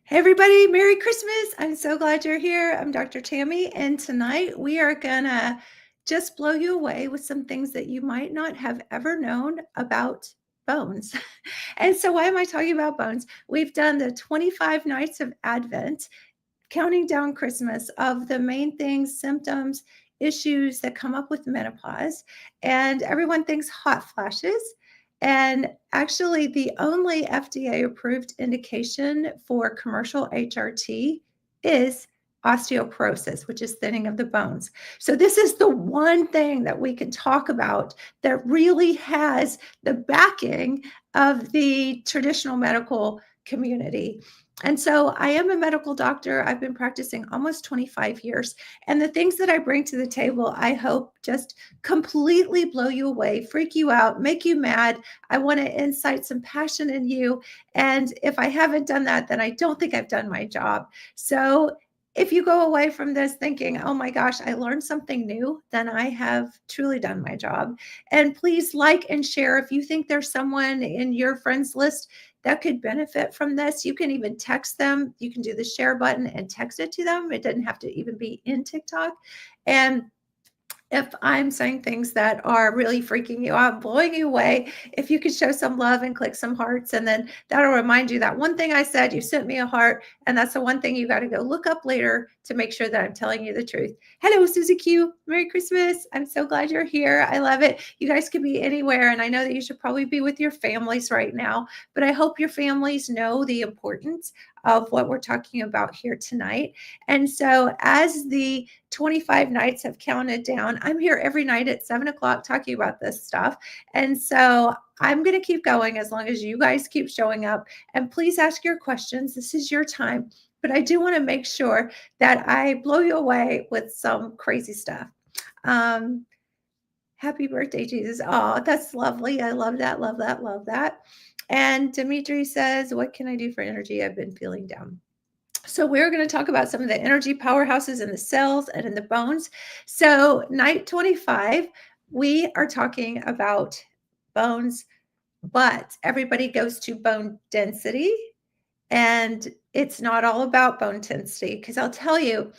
Hey everybody, Merry Christmas. I'm so glad you're here. I'm Dr. Tammy, and tonight we are gonna just blow you away with some things that you might not have ever known about bones. And so why am I talking about bones? We've done the 25 nights of Advent, counting down Christmas, of the main things, symptoms, issues that come up with menopause. And everyone thinks hot flashes. And actually, the only FDA approved indication for commercial HRT is osteoporosis, which is thinning of the bones. So, this is the one thing that we can talk about that really has the backing of the traditional medical community. And so I am a medical doctor. I've been practicing almost 25 years. And the things that I bring to the table, I hope just completely blow you away, freak you out, make you mad. I want to incite some passion in you. And if I haven't done that, then I don't think I've done my job. So if you go away from this thinking, oh my gosh, I learned something new, then I have truly done my job. And please like and share if you think there's someone in your friends list that could benefit from this. You can even text them. You can do the share button and text it to them. It doesn't have to even be in TikTok. And if I'm saying things that are really freaking you out, blowing you away, if you could show some love and click some hearts, and then that'll remind you that one thing I said, you sent me a heart, and that's the one thing you got to go look up later to make sure that I'm telling you the truth. Hello, Susie Q. Merry Christmas. I'm so glad you're here. I love it. You guys could be anywhere, and I know that you should probably be with your families right now, but I hope your families know the importance of what we're talking about here tonight. And so as the 25 nights have counted down, I'm here every night at 7 o'clock talking about this stuff. And so I'm going to keep going as long as you guys keep showing up. And please ask your questions. This is your time. But I do want to make sure that I blow you away with some crazy stuff. Happy birthday, Jesus. Oh, that's lovely. I love that, love that, love that. And Dimitri says, what can I do for energy? I've been feeling down. So we're going to talk about some of the energy powerhouses in the cells and in the bones. So night 25, we are talking about bones, but everybody goes to bone density. And it's not all about bone density, because I'll tell you,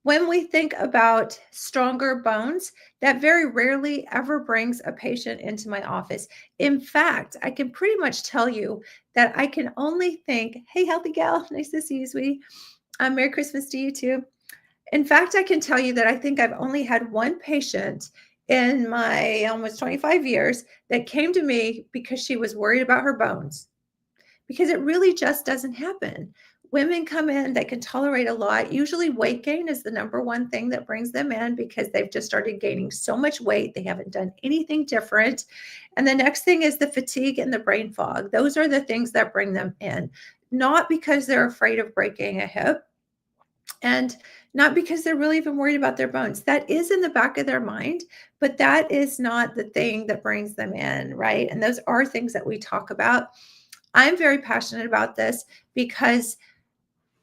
when we think about stronger bones, that very rarely ever brings a patient into my office. In fact, I can pretty much tell you that I can only think, hey, healthy gal, nice to see you, sweetie. Merry Christmas to you too. In fact, I can tell you that I think I've only had one patient in my almost 25 years that came to me because she was worried about her bones, because it really just doesn't happen. Women come in, they can tolerate a lot. Usually weight gain is the number one thing that brings them in, because they've just started gaining so much weight. They haven't done anything different. And the next thing is the fatigue and the brain fog. Those are the things that bring them in, not because they're afraid of breaking a hip, and not because they're really even worried about their bones. That is in the back of their mind, but that is not the thing that brings them in, right? And those are things that we talk about. I'm very passionate about this because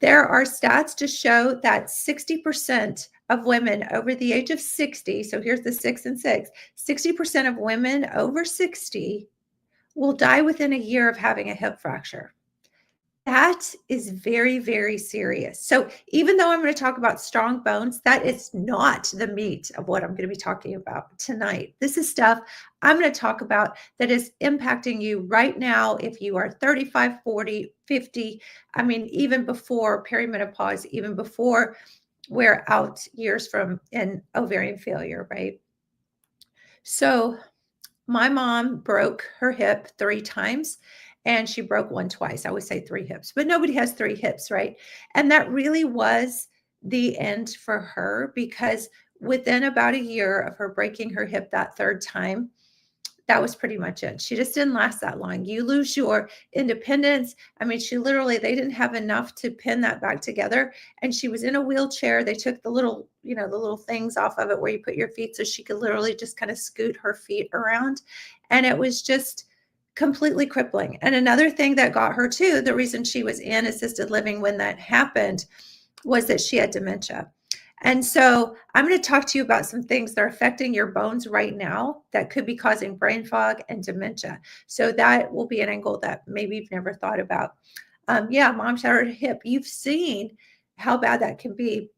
there are stats to show that 60% of women over the age of 60, so here's the 6 and 6, 60% of women over 60 will die within a year of having a hip fracture. That is very, very serious. So even though I'm going to talk about strong bones, that is not the meat of what I'm going to be talking about tonight. This is stuff I'm going to talk about that is impacting you right now if you are 35, 40, 50. I mean, even before perimenopause, even before we're out years from an ovarian failure, right? So my mom broke her hip 3 times, and she broke one twice. I always say 3 hips, but nobody has 3 hips, right? And that really was the end for her, because within about a year of her breaking her hip that 3rd time, that was pretty much it. She just didn't last that long. You lose your independence. I mean, she literally, they didn't have enough to pin that back together. And she was in a wheelchair. They took the little, the little things off of it where you put your feet, so she could literally just kind of scoot her feet around. And it was just completely crippling. And another thing that got her too, the reason she was in assisted living when that happened, was that she had dementia. And so I'm going to talk to you about some things that are affecting your bones right now that could be causing brain fog and dementia. So that will be an angle that maybe you've never thought about. Yeah, mom shattered her hip. You've seen how bad that can be.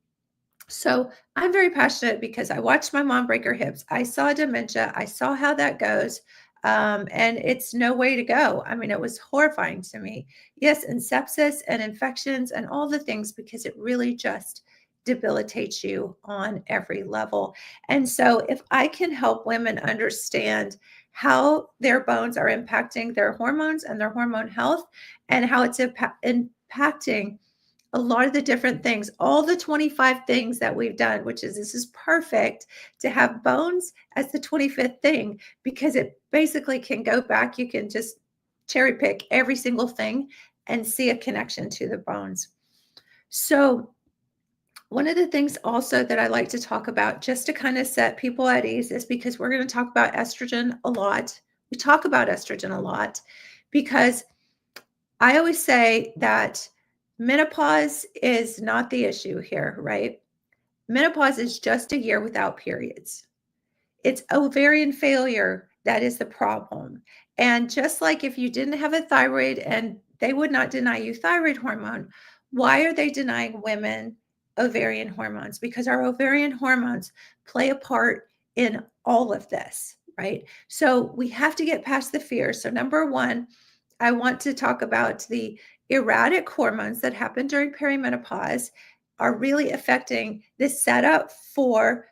So I'm very passionate because I watched my mom break her hips. I saw dementia. I saw how that goes. And it's no way to go. I mean, it was horrifying to me. Yes, and sepsis and infections and all the things, because it really just debilitates you on every level. And so if I can help women understand how their bones are impacting their hormones and their hormone health, and how it's impacting a lot of the different things, all the 25 things that we've done, which is, this is perfect to have bones as the 25th thing, because it basically can go back. You can just cherry pick every single thing and see a connection to the bones. So one of the things also that I like to talk about, just to kind of set people at ease, is because we're going to talk about estrogen a lot. We talk about estrogen a lot because I always say that menopause is not the issue here, right? Menopause is just a year without periods. It's ovarian failure that is the problem. And just like if you didn't have a thyroid and they would not deny you thyroid hormone, why are they denying women ovarian hormones? Because our ovarian hormones play a part in all of this, right? So we have to get past the fear. So, number one, I want to talk about the erratic hormones that happen during perimenopause are really affecting the setup for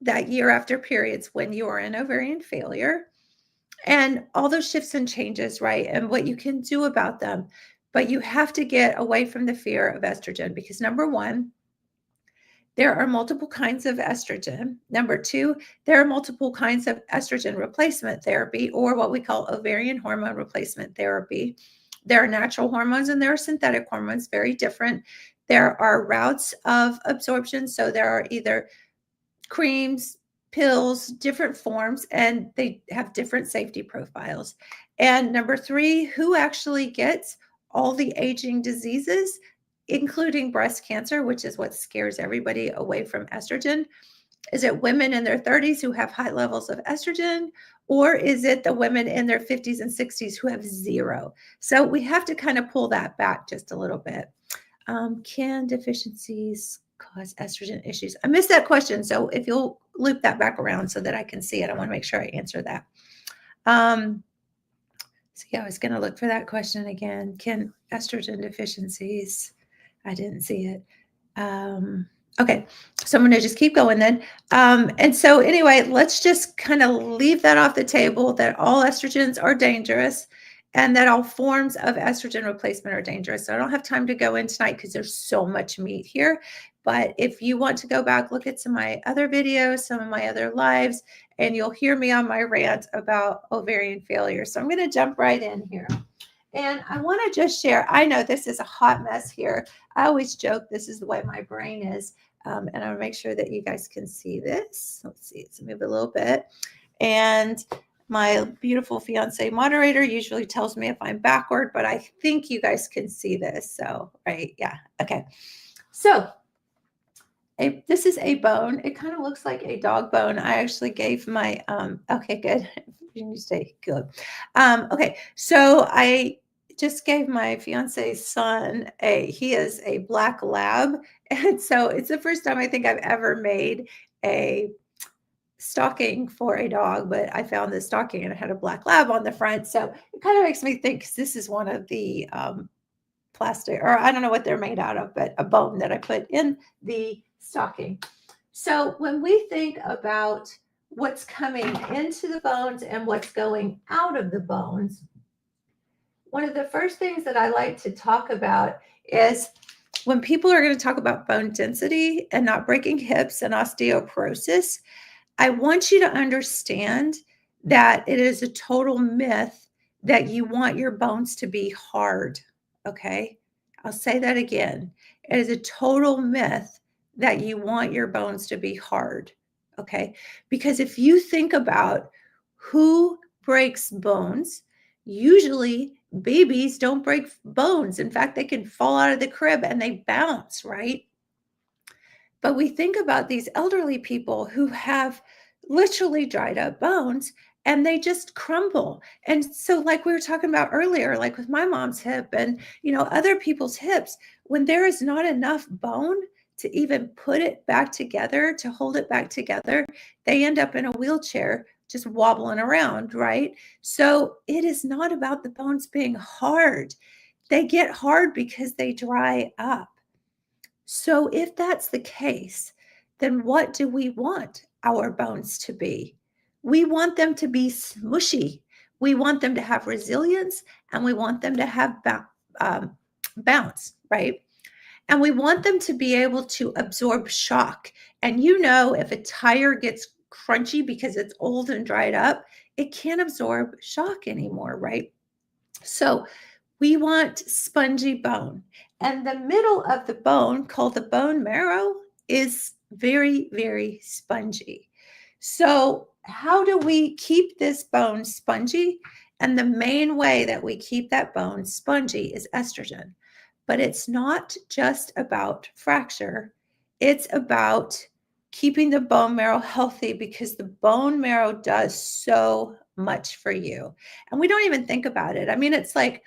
that year after periods when you are in ovarian failure, and all those shifts and changes, right? And what you can do about them. But you have to get away from the fear of estrogen, because number one, there are multiple kinds of estrogen. Number two, there are multiple kinds of estrogen replacement therapy, or what we call ovarian hormone replacement therapy. There are natural hormones and there are synthetic hormones, very different. There are routes of absorption. So there are either creams, pills, different forms, and they have different safety profiles. And number three, who actually gets all the aging diseases, including breast cancer, which is what scares everybody away from estrogen? Is it women in their 30s who have high levels of estrogen, or is it the women in their 50s and 60s who have zero? So we have to kind of pull that back just a little bit. Can deficiencies cause estrogen issues? I missed that question. So if you'll loop that back around so that I can see it, I want to make sure I answer that. So yeah, I was going to look for that question again. Can estrogen deficiencies? I didn't see it. Okay, so I'm going to just keep going then. And so anyway, let's just kind of leave that off the table, that all estrogens are dangerous and that all forms of estrogen replacement are dangerous. So I don't have time to go in tonight because there's so much meat here. But if you want to go back, look at some of my other videos, some of my other lives, and you'll hear me on my rant about ovarian failure. So I'm going to jump right in here. And I want to just share, I know this is a hot mess here. I always joke this is the way my brain is. And I'll make sure that you guys can see this. Let's see, let's move a little bit. And my beautiful fiance moderator usually tells me if I'm backward, but I think you guys can see this. So, right, yeah, okay. So this is a bone. It kind of looks like a dog bone. I actually gave my, okay, good. You stay good. Okay, so I just gave my fiance's son he is a black lab. And so it's the first time I think I've ever made a stocking for a dog, but I found this stocking and it had a black lab on the front. So it kind of makes me think, 'cause this is one of the plastic, or I don't know what they're made out of, but a bone that I put in the stocking. So when we think about what's coming into the bones and what's going out of the bones, one of the first things that I like to talk about is when people are going to talk about bone density and not breaking hips and osteoporosis, I want you to understand that it is a total myth that you want your bones to be hard. Okay. I'll say that again. It is a total myth that you want your bones to be hard. Okay. Because if you think about who breaks bones, usually babies don't break bones. In fact, they can fall out of the crib and they bounce, right? But we think about these elderly people who have literally dried up bones, and they just crumble. And so, like we were talking about earlier, like with my mom's hip and, other people's hips, when there is not enough bone to even put it back together, to hold it back together, they end up in a wheelchair just wobbling around, right? So it is not about the bones being hard. They get hard because they dry up. So if that's the case, then what do we want our bones to be? We want them to be smushy. We want them to have resilience, and we want them to have bounce, right? And we want them to be able to absorb shock. And if a tire gets crunchy because it's old and dried up, it can't absorb shock anymore, right? So we want spongy bone. And the middle of the bone, called the bone marrow, is very, very spongy. So, how do we keep this bone spongy? And the main way that we keep that bone spongy is estrogen. But it's not just about fracture, it's about keeping the bone marrow healthy, because the bone marrow does so much for you. And we don't even think about it. I mean, it's like,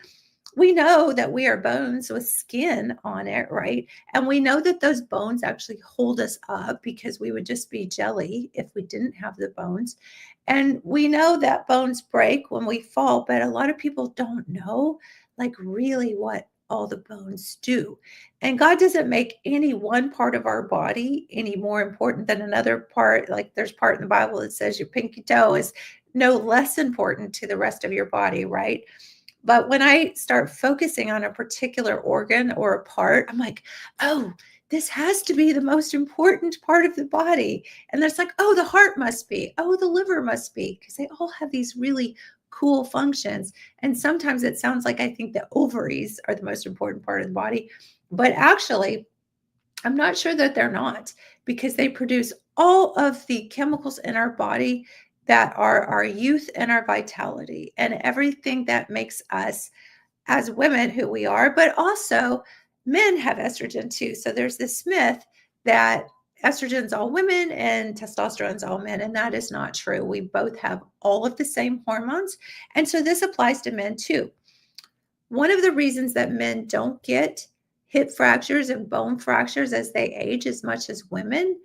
we know that we are bones with skin on it, right? And we know that those bones actually hold us up, because we would just be jelly if we didn't have the bones. And we know that bones break when we fall, but a lot of people don't know, like, really what all the bones do. And God doesn't make any one part of our body any more important than another part. Like, there's part in the Bible that says your pinky toe is no less important to the rest of your body, right? But when I start focusing on a particular organ or a part, I'm like, oh, this has to be the most important part of the body. And there's like, oh, the heart must be, oh, the liver must be, because they all have these really cool functions. And sometimes it sounds like I think the ovaries are the most important part of the body. But actually, I'm not sure that they're not, because they produce all of the chemicals in our body that are our youth and our vitality and everything that makes us as women who we are. But also, men have estrogen too. So there's this myth that estrogen's all women and testosterone's all men, and that is not true. We both have all of the same hormones. And so this applies to men too. One of the reasons that men don't get hip fractures and bone fractures as they age as much as women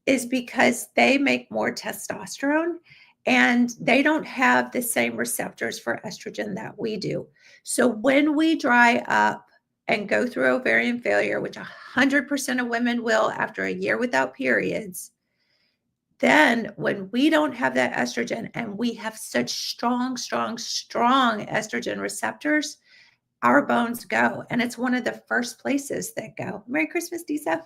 is because they make more testosterone, and they don't have the same receptors for estrogen that we do. So when we dry up and go through ovarian failure, which 100% of women will after a year without periods, then when we don't have that estrogen and we have such strong, strong, strong estrogen receptors, our bones go. And it's one of the first places that go. Merry Christmas, Disa.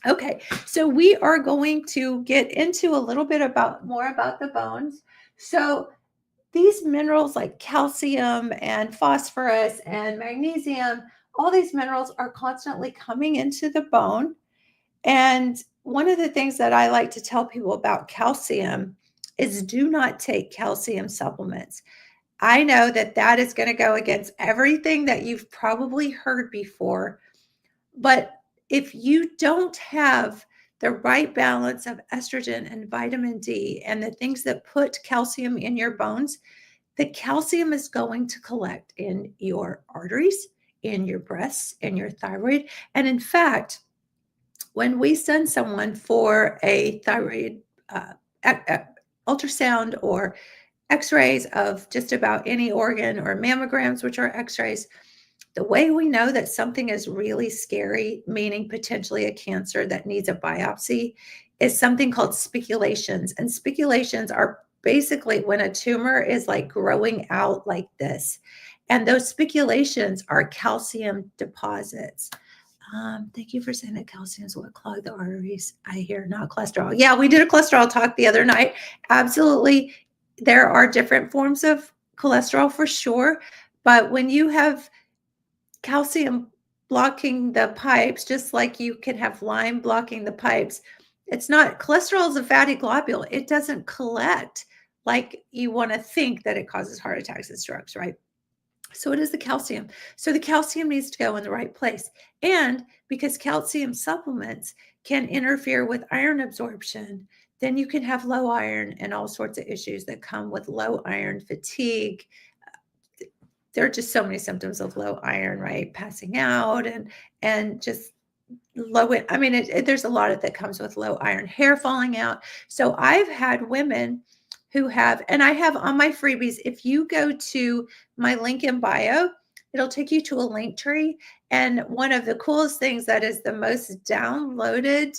Okay, so we are going to get into a little bit more about the bones. So these minerals like calcium and phosphorus and magnesium, all these minerals are constantly coming into the bone. And one of the things that I like to tell people about calcium is, do not take calcium supplements. I know that that is going to go against everything that you've probably heard before. But if you don't have the right balance of estrogen and vitamin D and the things that put calcium in your bones, the calcium is going to collect in your arteries, in your breasts, in your thyroid. And in fact, when we send someone for a thyroid ultrasound or x-rays of just about any organ, or mammograms, which are x-rays, the way we know that something is really scary, meaning potentially a cancer that needs a biopsy, is something called spiculations. And spiculations are basically when a tumor is like growing out like this. And those spiculations are calcium deposits. Thank you for saying that calcium is what clogged the arteries. I hear, not cholesterol. Yeah, we did a cholesterol talk the other night. Absolutely. There are different forms of cholesterol for sure. But when you have calcium blocking the pipes, just like you can have lime blocking the pipes, it's not, cholesterol is a fatty globule. It doesn't collect like you want to think that it causes heart attacks and strokes, right? So it is the calcium. So the calcium needs to go in the right place. And because calcium supplements can interfere with iron absorption, then you can have low iron and all sorts of issues that come with low iron, fatigue. There are just so many symptoms of low iron, right? Passing out and just low. I mean, there's a lot of that comes with low iron, hair falling out. So I've had women who have, and I have on my freebies, if you go to my link in bio, it'll take you to a link tree. And one of the coolest things that is the most downloaded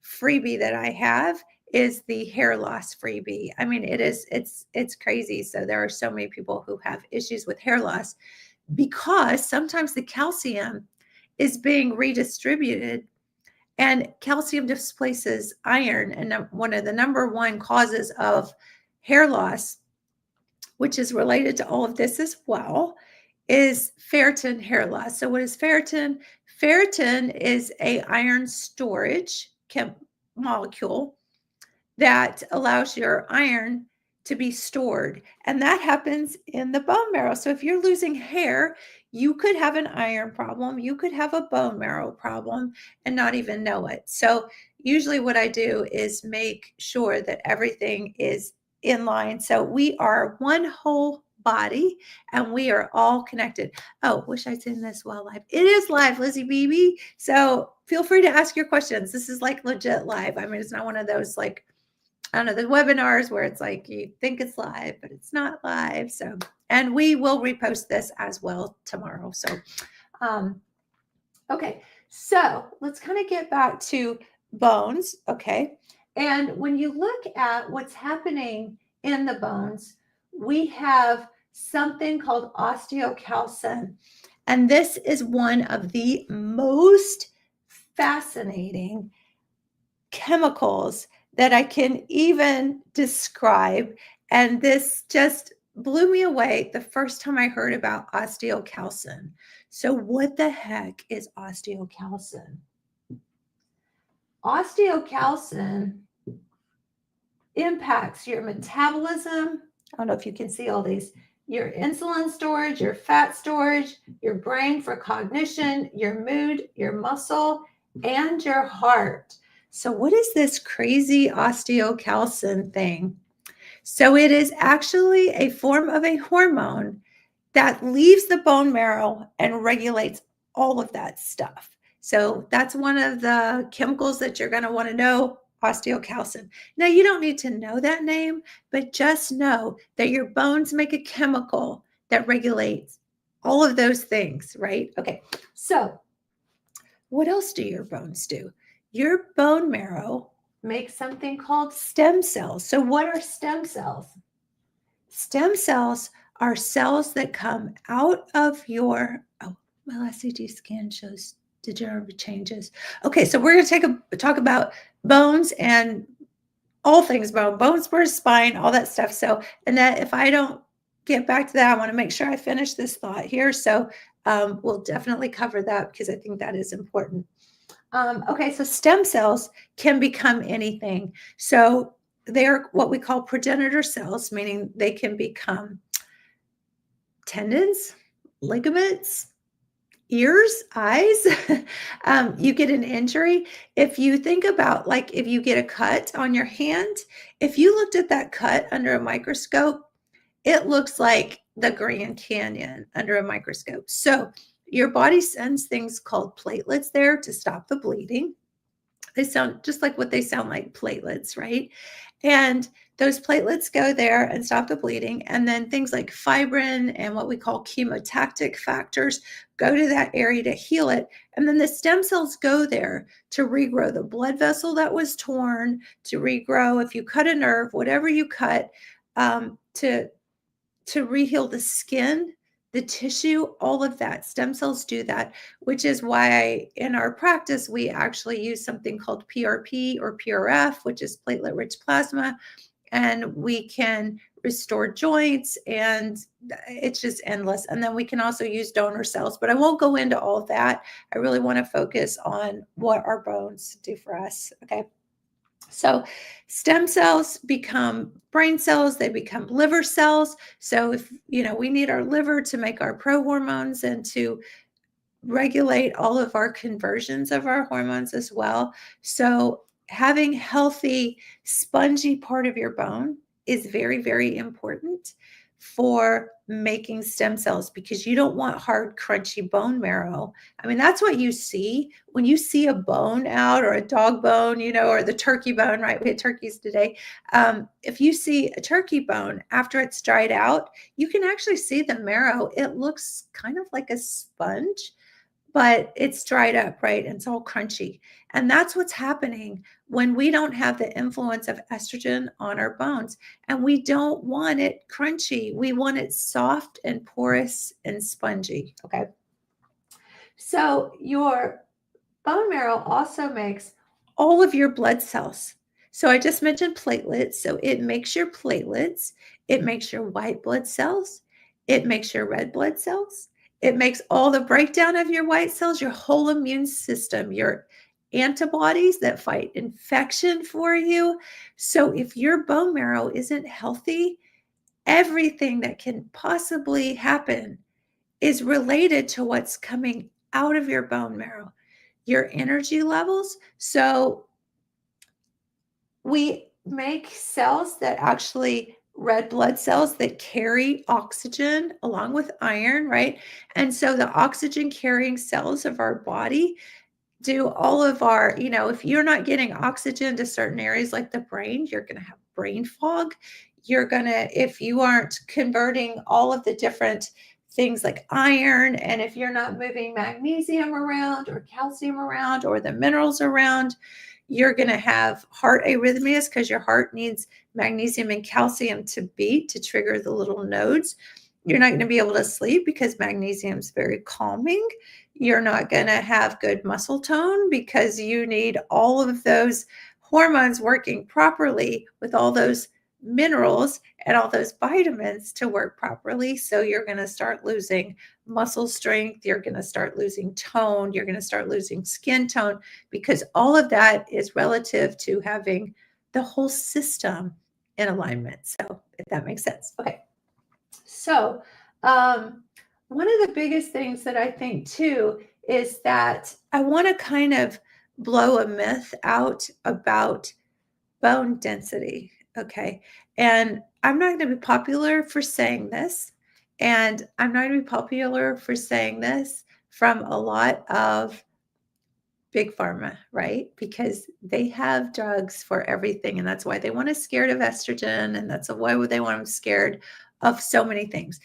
freebie that I have is the hair loss freebie. I mean, it's crazy. So there are so many people who have issues with hair loss because sometimes the calcium is being redistributed, and calcium displaces iron. And one of the number one causes of hair loss, which is related to all of this as well, is ferritin hair loss. So what is ferritin? Ferritin is a iron storage molecule that allows your iron to be stored. And that happens in the bone marrow. So if you're losing hair, you could have an iron problem, you could have a bone marrow problem and not even know it. So usually what I do is make sure that everything is in line. So we are one whole body and we are all connected. Oh, wish I'd seen this while live. It is live, Lizzie BB. So feel free to ask your questions. This is like legit live. I mean, it's not one of those like, I don't know, the webinars where it's like you think it's live, but it's not live. So, and we will repost this as well tomorrow. So, okay. So let's kind of get back to bones. Okay. And when you look at what's happening in the bones, we have something called osteocalcin. And this is one of the most fascinating chemicals that I can even describe. And this just blew me away the first time I heard about osteocalcin. So what the heck is osteocalcin? Osteocalcin impacts your metabolism. I don't know if you can see all these. Your insulin storage, your fat storage, your brain for cognition, your mood, your muscle, and your heart. So what is this crazy osteocalcin thing? So it is actually a form of a hormone that leaves the bone marrow and regulates all of that stuff. So that's one of the chemicals that you're going to want to know, osteocalcin. Now, you don't need to know that name, but just know that your bones make a chemical that regulates all of those things, right? Okay, so what else do your bones do? Your bone marrow makes something called stem cells. So what are stem cells? Stem cells are cells that come out of your, oh, my last CT scan shows degenerative changes. Okay, so we're going to talk about bones and all things bone, bone, spurs, spine, all that stuff. So, and that if I don't get back to that, I want to make sure I finish this thought here. So we'll definitely cover that because I think that is important. Okay, so stem cells can become anything. So they're what we call progenitor cells, meaning they can become tendons, ligaments, ears, eyes. You get an injury. If you think about, like, if you get a cut on your hand, if you looked at that cut under a microscope, it looks like the Grand Canyon under a microscope. So your body sends things called platelets there to stop the bleeding. They sound just like what they sound like, platelets, right? And those platelets go there and stop the bleeding. And then things like fibrin and what we call chemotactic factors go to that area to heal it. And then the stem cells go there to regrow the blood vessel that was torn, to regrow, if you cut a nerve, whatever you cut, to reheal the skin, the tissue, all of that. Stem cells do that, which is why in our practice, we actually use something called PRP or PRF, which is platelet-rich plasma, and we can restore joints, and it's just endless. And then we can also use donor cells, but I won't go into all of that. I really want to focus on what our bones do for us, okay? So stem cells become brain cells, they become liver cells. So if, we need our liver to make our prohormones and to regulate all of our conversions of our hormones as well. So having healthy, spongy part of your bone is very, very important for making stem cells because you don't want hard, crunchy bone marrow. I mean, that's what you see when you see a bone out or a dog bone, or the turkey bone, right? We had turkeys today. If you see a turkey bone after it's dried out, you can actually see the marrow. It looks kind of like a sponge, but it's dried up, right? And it's all crunchy. And that's what's happening when we don't have the influence of estrogen on our bones. And we don't want it crunchy. We want it soft and porous and spongy. Okay. So your bone marrow also makes all of your blood cells. So I just mentioned platelets. So it makes your platelets, it makes your white blood cells, it makes your red blood cells, it makes all the breakdown of your white cells, your whole immune system, your antibodies that fight infection for you. So if your bone marrow isn't healthy, everything that can possibly happen is related to what's coming out of your bone marrow, your energy levels. So we make cells that actually red blood cells that carry oxygen along with iron, right? And so the oxygen carrying cells of our body do all of our, if you're not getting oxygen to certain areas like the brain, you're going to have brain fog. If you aren't converting all of the different things like iron, and if you're not moving magnesium around or calcium around or the minerals around, you're going to have heart arrhythmias because your heart needs magnesium and calcium to beat to trigger the little nodes. You're not going to be able to sleep because magnesium is very calming. You're not going to have good muscle tone because you need all of those hormones working properly with all those minerals and all those vitamins to work properly. So you're going to start losing muscle strength. You're going to start losing tone. You're going to start losing skin tone because all of that is relative to having the whole system in alignment. So if that makes sense. Okay. So, one of the biggest things that I think too is that I want to kind of blow a myth out about bone density. Okay. And I'm not going to be popular for saying this. And I'm not going to be popular for saying this from a lot of big pharma, right? Because they have drugs for everything. And that's why they want us scared of estrogen. And that's why they want them scared of so many things.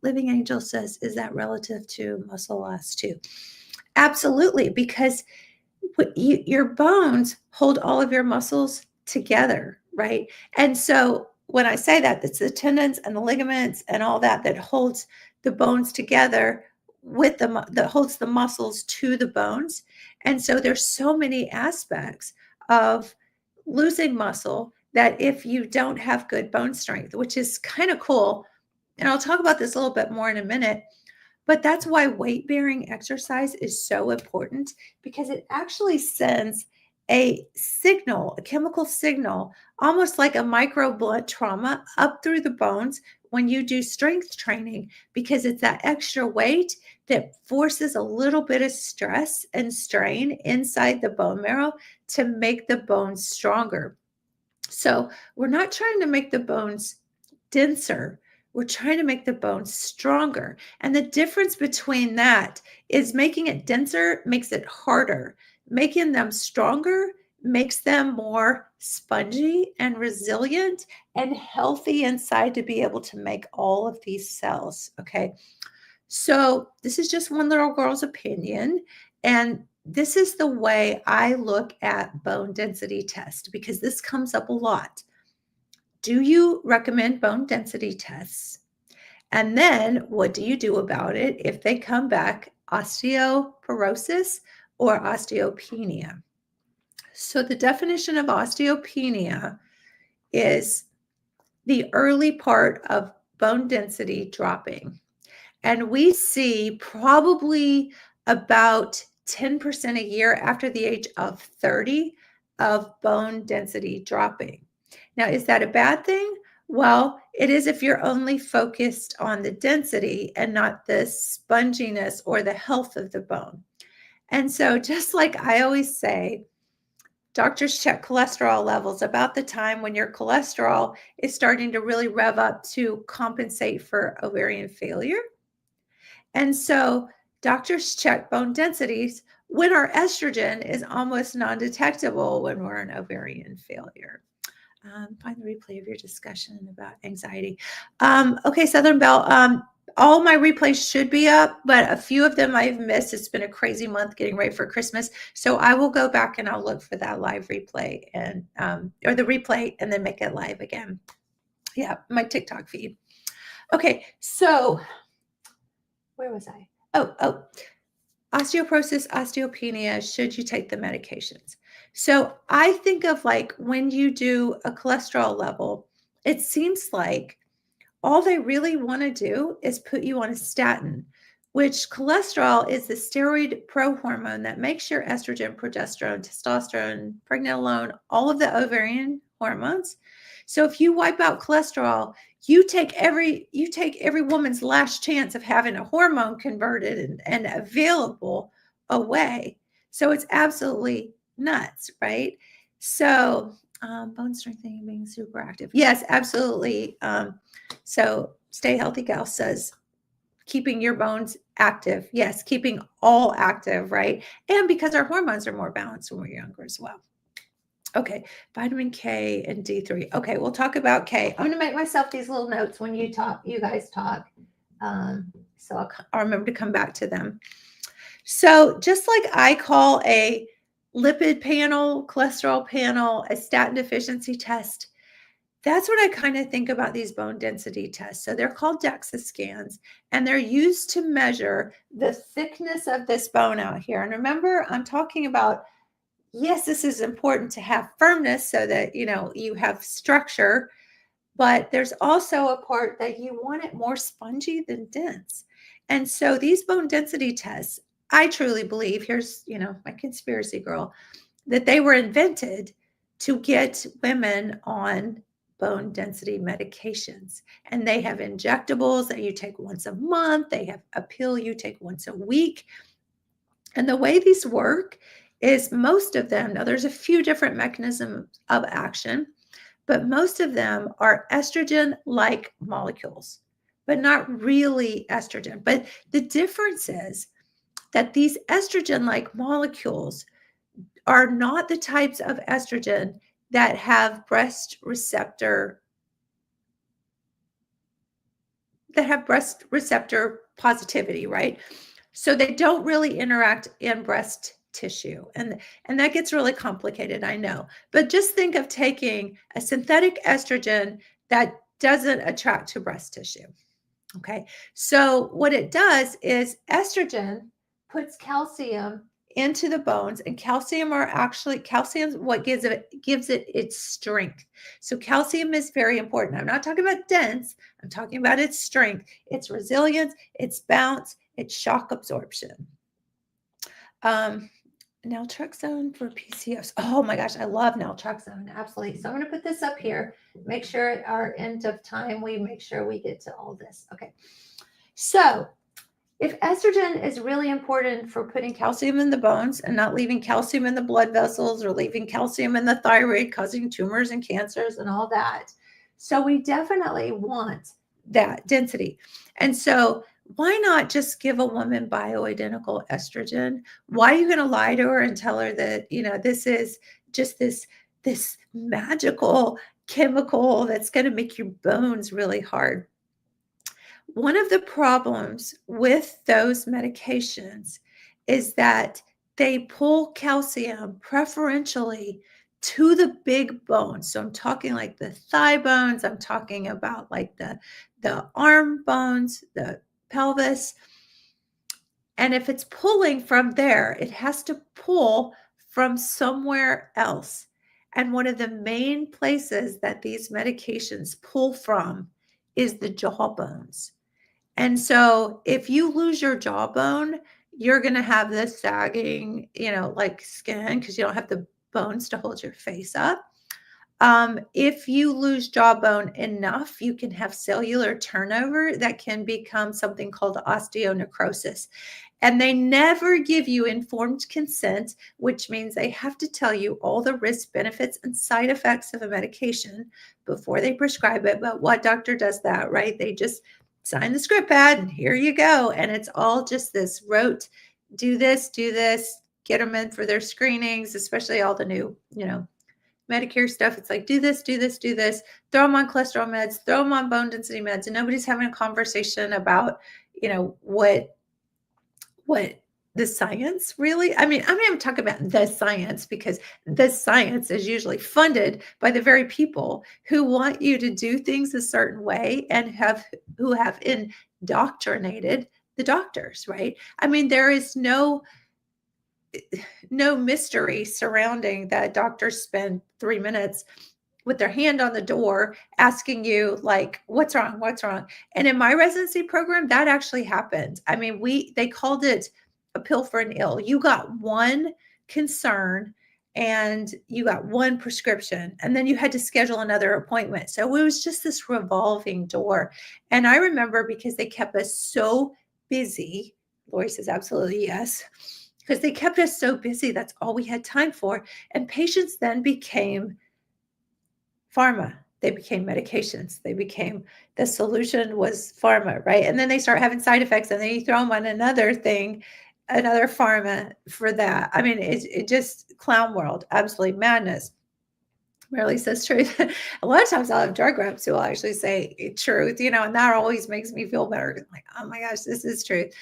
Living Angel says, is that relative to muscle loss too? Absolutely, because your bones hold all of your muscles together, right? And so when I say that, it's the tendons and the ligaments and all that holds the bones together with that holds the muscles to the bones. And so there's so many aspects of losing muscle that if you don't have good bone strength, which is kind of cool, and I'll talk about this a little bit more in a minute, but that's why weight bearing exercise is so important because it actually sends a signal, a chemical signal, almost like a micro blood trauma up through the bones when you do strength training, because it's that extra weight that forces a little bit of stress and strain inside the bone marrow to make the bones stronger. So we're not trying to make the bones denser. We're trying to make the bones stronger. And the difference between that is making it denser makes it harder. Making them stronger makes them more spongy and resilient and healthy inside to be able to make all of these cells. Okay. So this is just one little girl's opinion. And this is the way I look at bone density test because this comes up a lot. Do you recommend bone density tests? And then what do you do about it if they come back osteoporosis or osteopenia? So the definition of osteopenia is the early part of bone density dropping. And we see probably about 10% a year after the age of 30 of bone density dropping. Now, is that a bad thing? Well, it is if you're only focused on the density and not the sponginess or the health of the bone. And so, just like I always say, doctors check cholesterol levels about the time when your cholesterol is starting to really rev up to compensate for ovarian failure. And so, doctors check bone densities when our estrogen is almost non detectable when we're in ovarian failure. Find the replay of your discussion about anxiety. Okay, Southern Belle. All my replays should be up, but a few of them I've missed. It's been a crazy month getting ready for Christmas. So I will go back and I'll look for that live replay and or the replay and then make it live again. Yeah, my TikTok feed. Okay, so where was I? Oh, osteoporosis, osteopenia, should you take the medications? So I think of like when you do a cholesterol level, it seems like all they really want to do is put you on a statin, which cholesterol is the steroid prohormone that makes your estrogen, progesterone, testosterone, pregnenolone, all of the ovarian hormones. So if you wipe out cholesterol, you take every woman's last chance of having a hormone converted and available away. So it's absolutely nuts, right? So bone strengthening, being super active. Yes, absolutely. So Stay Healthy Gal says keeping your bones active. Yes, keeping all active, right? And because our hormones are more balanced when we're younger as well. Okay, vitamin K and D3. Okay, we'll talk about K. I'm going to make myself these little notes when you guys talk. So I'll remember to come back to them. So just like I call a lipid panel, cholesterol panel, a statin deficiency test, that's what I kind of think about these bone density tests. So they're called DEXA scans, and they're used to measure the thickness of this bone out here. And remember, I'm talking about, yes, this is important to have firmness so that, you have structure, but there's also a part that you want it more spongy than dense. And so these bone density tests, I truly believe, here's, my conspiracy girl, that they were invented to get women on bone density medications. And they have injectables that you take once a month, they have a pill you take once a week. And the way these work is most of them, now there's a few different mechanisms of action, but most of them are estrogen like molecules, but not really estrogen. But the difference is that these estrogen like molecules are not the types of estrogen that have breast receptor positivity, right? So they don't really interact in breast tissue, and that gets really complicated, I know. But just think of taking a synthetic estrogen that doesn't attract to breast tissue. Okay, so what it does is estrogen puts calcium into the bones, and calcium is what gives it its strength. So calcium is very important. I'm not talking about dense, I'm talking about its strength, its resilience, its bounce, its shock absorption. Naltrexone for PCOS. Oh my gosh, I love naltrexone. Absolutely. So I'm going to put this up here. Make sure at our end of time, we make sure we get to all this. Okay. So if estrogen is really important for putting calcium in the bones and not leaving calcium in the blood vessels or leaving calcium in the thyroid, causing tumors and cancers and all that. So we definitely want that density. And so why not just give a woman bioidentical estrogen? Why are you going to lie to her and tell her that, this is just this magical chemical that's going to make your bones really hard? One of the problems with those medications is that they pull calcium preferentially to the big bones. So I'm talking like the thigh bones, I'm talking about like the arm bones, the pelvis. And if it's pulling from there, it has to pull from somewhere else. And one of the main places that these medications pull from is the jaw bones. And so if you lose your jawbone, you're going to have this sagging, like skin because you don't have the bones to hold your face up. If you lose jawbone enough, you can have cellular turnover that can become something called osteonecrosis. And they never give you informed consent, which means they have to tell you all the risks, benefits, and side effects of a medication before they prescribe it. But what doctor does that, right? They just sign the script pad and here you go. And it's all just this rote, do this, get them in for their screenings, especially all the new, Medicare stuff. It's like, do this, do this, do this, throw them on cholesterol meds, throw them on bone density meds. And nobody's having a conversation about, what the science really, I'm going to talk about the science because the science is usually funded by the very people who want you to do things a certain way and who have indoctrinated the doctors, right? There is no mystery surrounding that. Doctors spend 3 minutes with their hand on the door asking you, like, what's wrong, and in my residency program that actually happened. They called it a pill for an ill. You got one concern and you got one prescription, and then you had to schedule another appointment. So it was just this revolving door. And I remember, because they kept us so busy, Lori says absolutely yes, because they kept us so busy, that's all we had time for. And patients then became pharma. They became medications. The solution was pharma, right? And then they start having side effects, and then you throw them on another thing, another pharma for that. It just clown world, absolutely madness. Marilee says truth. A lot of times I'll have drug reps who will actually say truth, and that always makes me feel better. Like, oh my gosh, this is truth.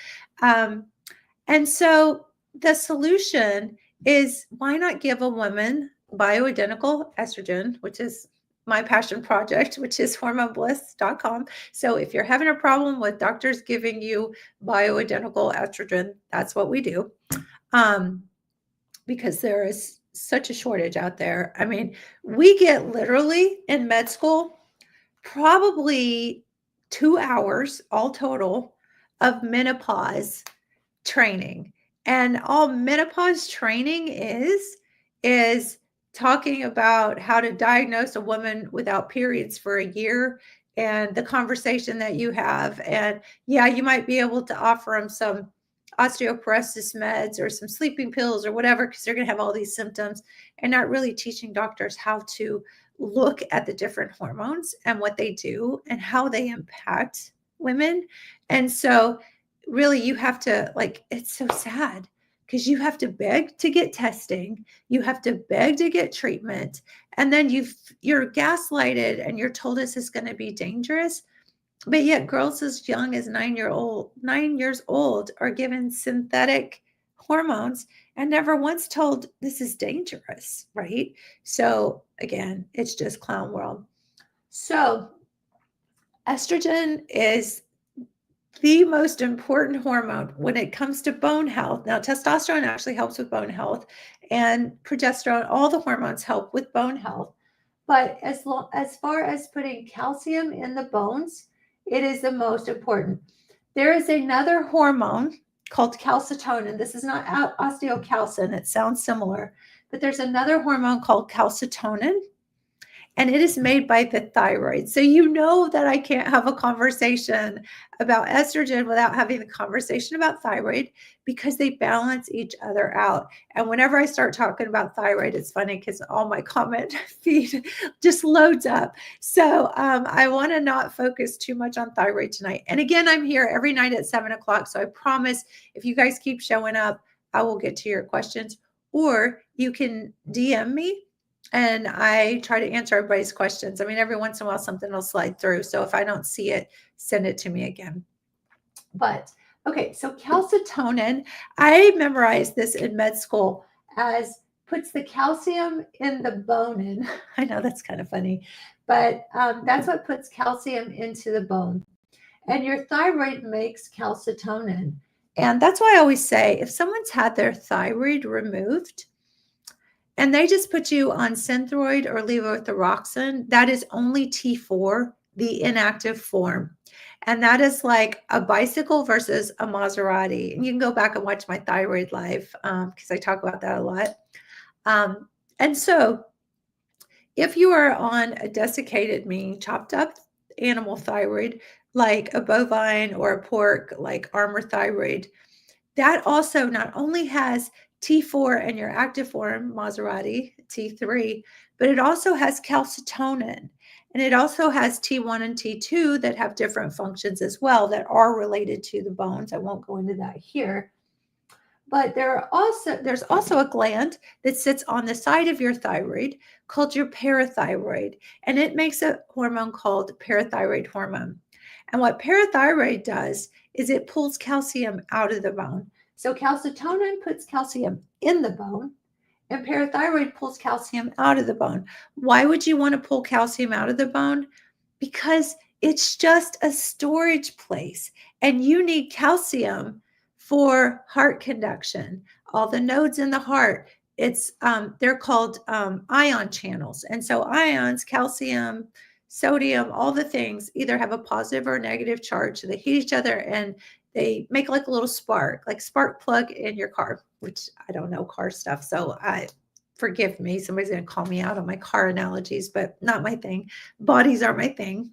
And so the solution is, why not give a woman bioidentical estrogen, which is my passion project, which is hormonebliss.com. So if you're having a problem with doctors giving you bioidentical estrogen, that's what we do. Because there is such a shortage out there. We get literally in med school probably 2 hours all total of menopause training. And all menopause training is talking about how to diagnose a woman without periods for a year, and the conversation that you have. And yeah, you might be able to offer them some osteoporosis meds or some sleeping pills or whatever, because they're going to have all these symptoms, and not really teaching doctors how to look at the different hormones and what they do and how they impact women. And so really, you have to, it's so sad, because you have to beg to get testing, you have to beg to get treatment, and then you're gaslighted and you're told this is going to be dangerous. But yet girls as young as 9 years old are given synthetic hormones and never once told this is dangerous, right? So again, it's just clown world. So estrogen is the most important hormone when it comes to bone health. Now, testosterone actually helps with bone health, and progesterone, all the hormones help with bone health. But as far as putting calcium in the bones, it is the most important. There is another hormone called calcitonin. This is not osteocalcin. It sounds similar, but there's another hormone called calcitonin, and it is made by the thyroid. So you know that I can't have a conversation about estrogen without having the conversation about thyroid, because they balance each other out. And whenever I start talking about thyroid, it's funny because all my comment feed just loads up. So I want to not focus too much on thyroid tonight. And again, I'm here every night at 7:00. So I promise, if you guys keep showing up, I will get to your questions, or you can DM me, and I try to answer everybody's questions. Every once in a while, something will slide through. So if I don't see it, send it to me again. But okay, so calcitonin, I memorized this in med school as puts the calcium in the bone in. I know that's kind of funny, but that's what puts calcium into the bone. And your thyroid makes calcitonin. And that's why I always say, if someone's had their thyroid removed, and they just put you on Synthroid or levothyroxine, that is only T4, the inactive form. And that is like a bicycle versus a Maserati. And you can go back and watch my thyroid live, because I talk about that a lot. And so If you are on a desiccated, meaning chopped up animal thyroid, like a bovine or a pork, like Armour thyroid, that also not only has T4 and your active form, Maserati, T3, but it also has calcitonin. And it also has T1 and T2 that have different functions as well that are related to the bones. I won't go into that here. But there's also a gland that sits on the side of your thyroid called your parathyroid, and it makes a hormone called parathyroid hormone. And what parathyroid does is it pulls calcium out of the bone. So calcitonin puts calcium in the bone, and parathyroid pulls calcium out of the bone. Why would you want to pull calcium out of the bone? Because it's just a storage place, and you need calcium for heart conduction. All the nodes in the heart, they're called ion channels, and so ions, calcium, sodium, all the things either have a positive or a negative charge. So they hit each other and they make like a little spark, like spark plug in your car, which I don't know car stuff. So forgive me. Somebody's going to call me out on my car analogies, but not my thing. Bodies are my thing.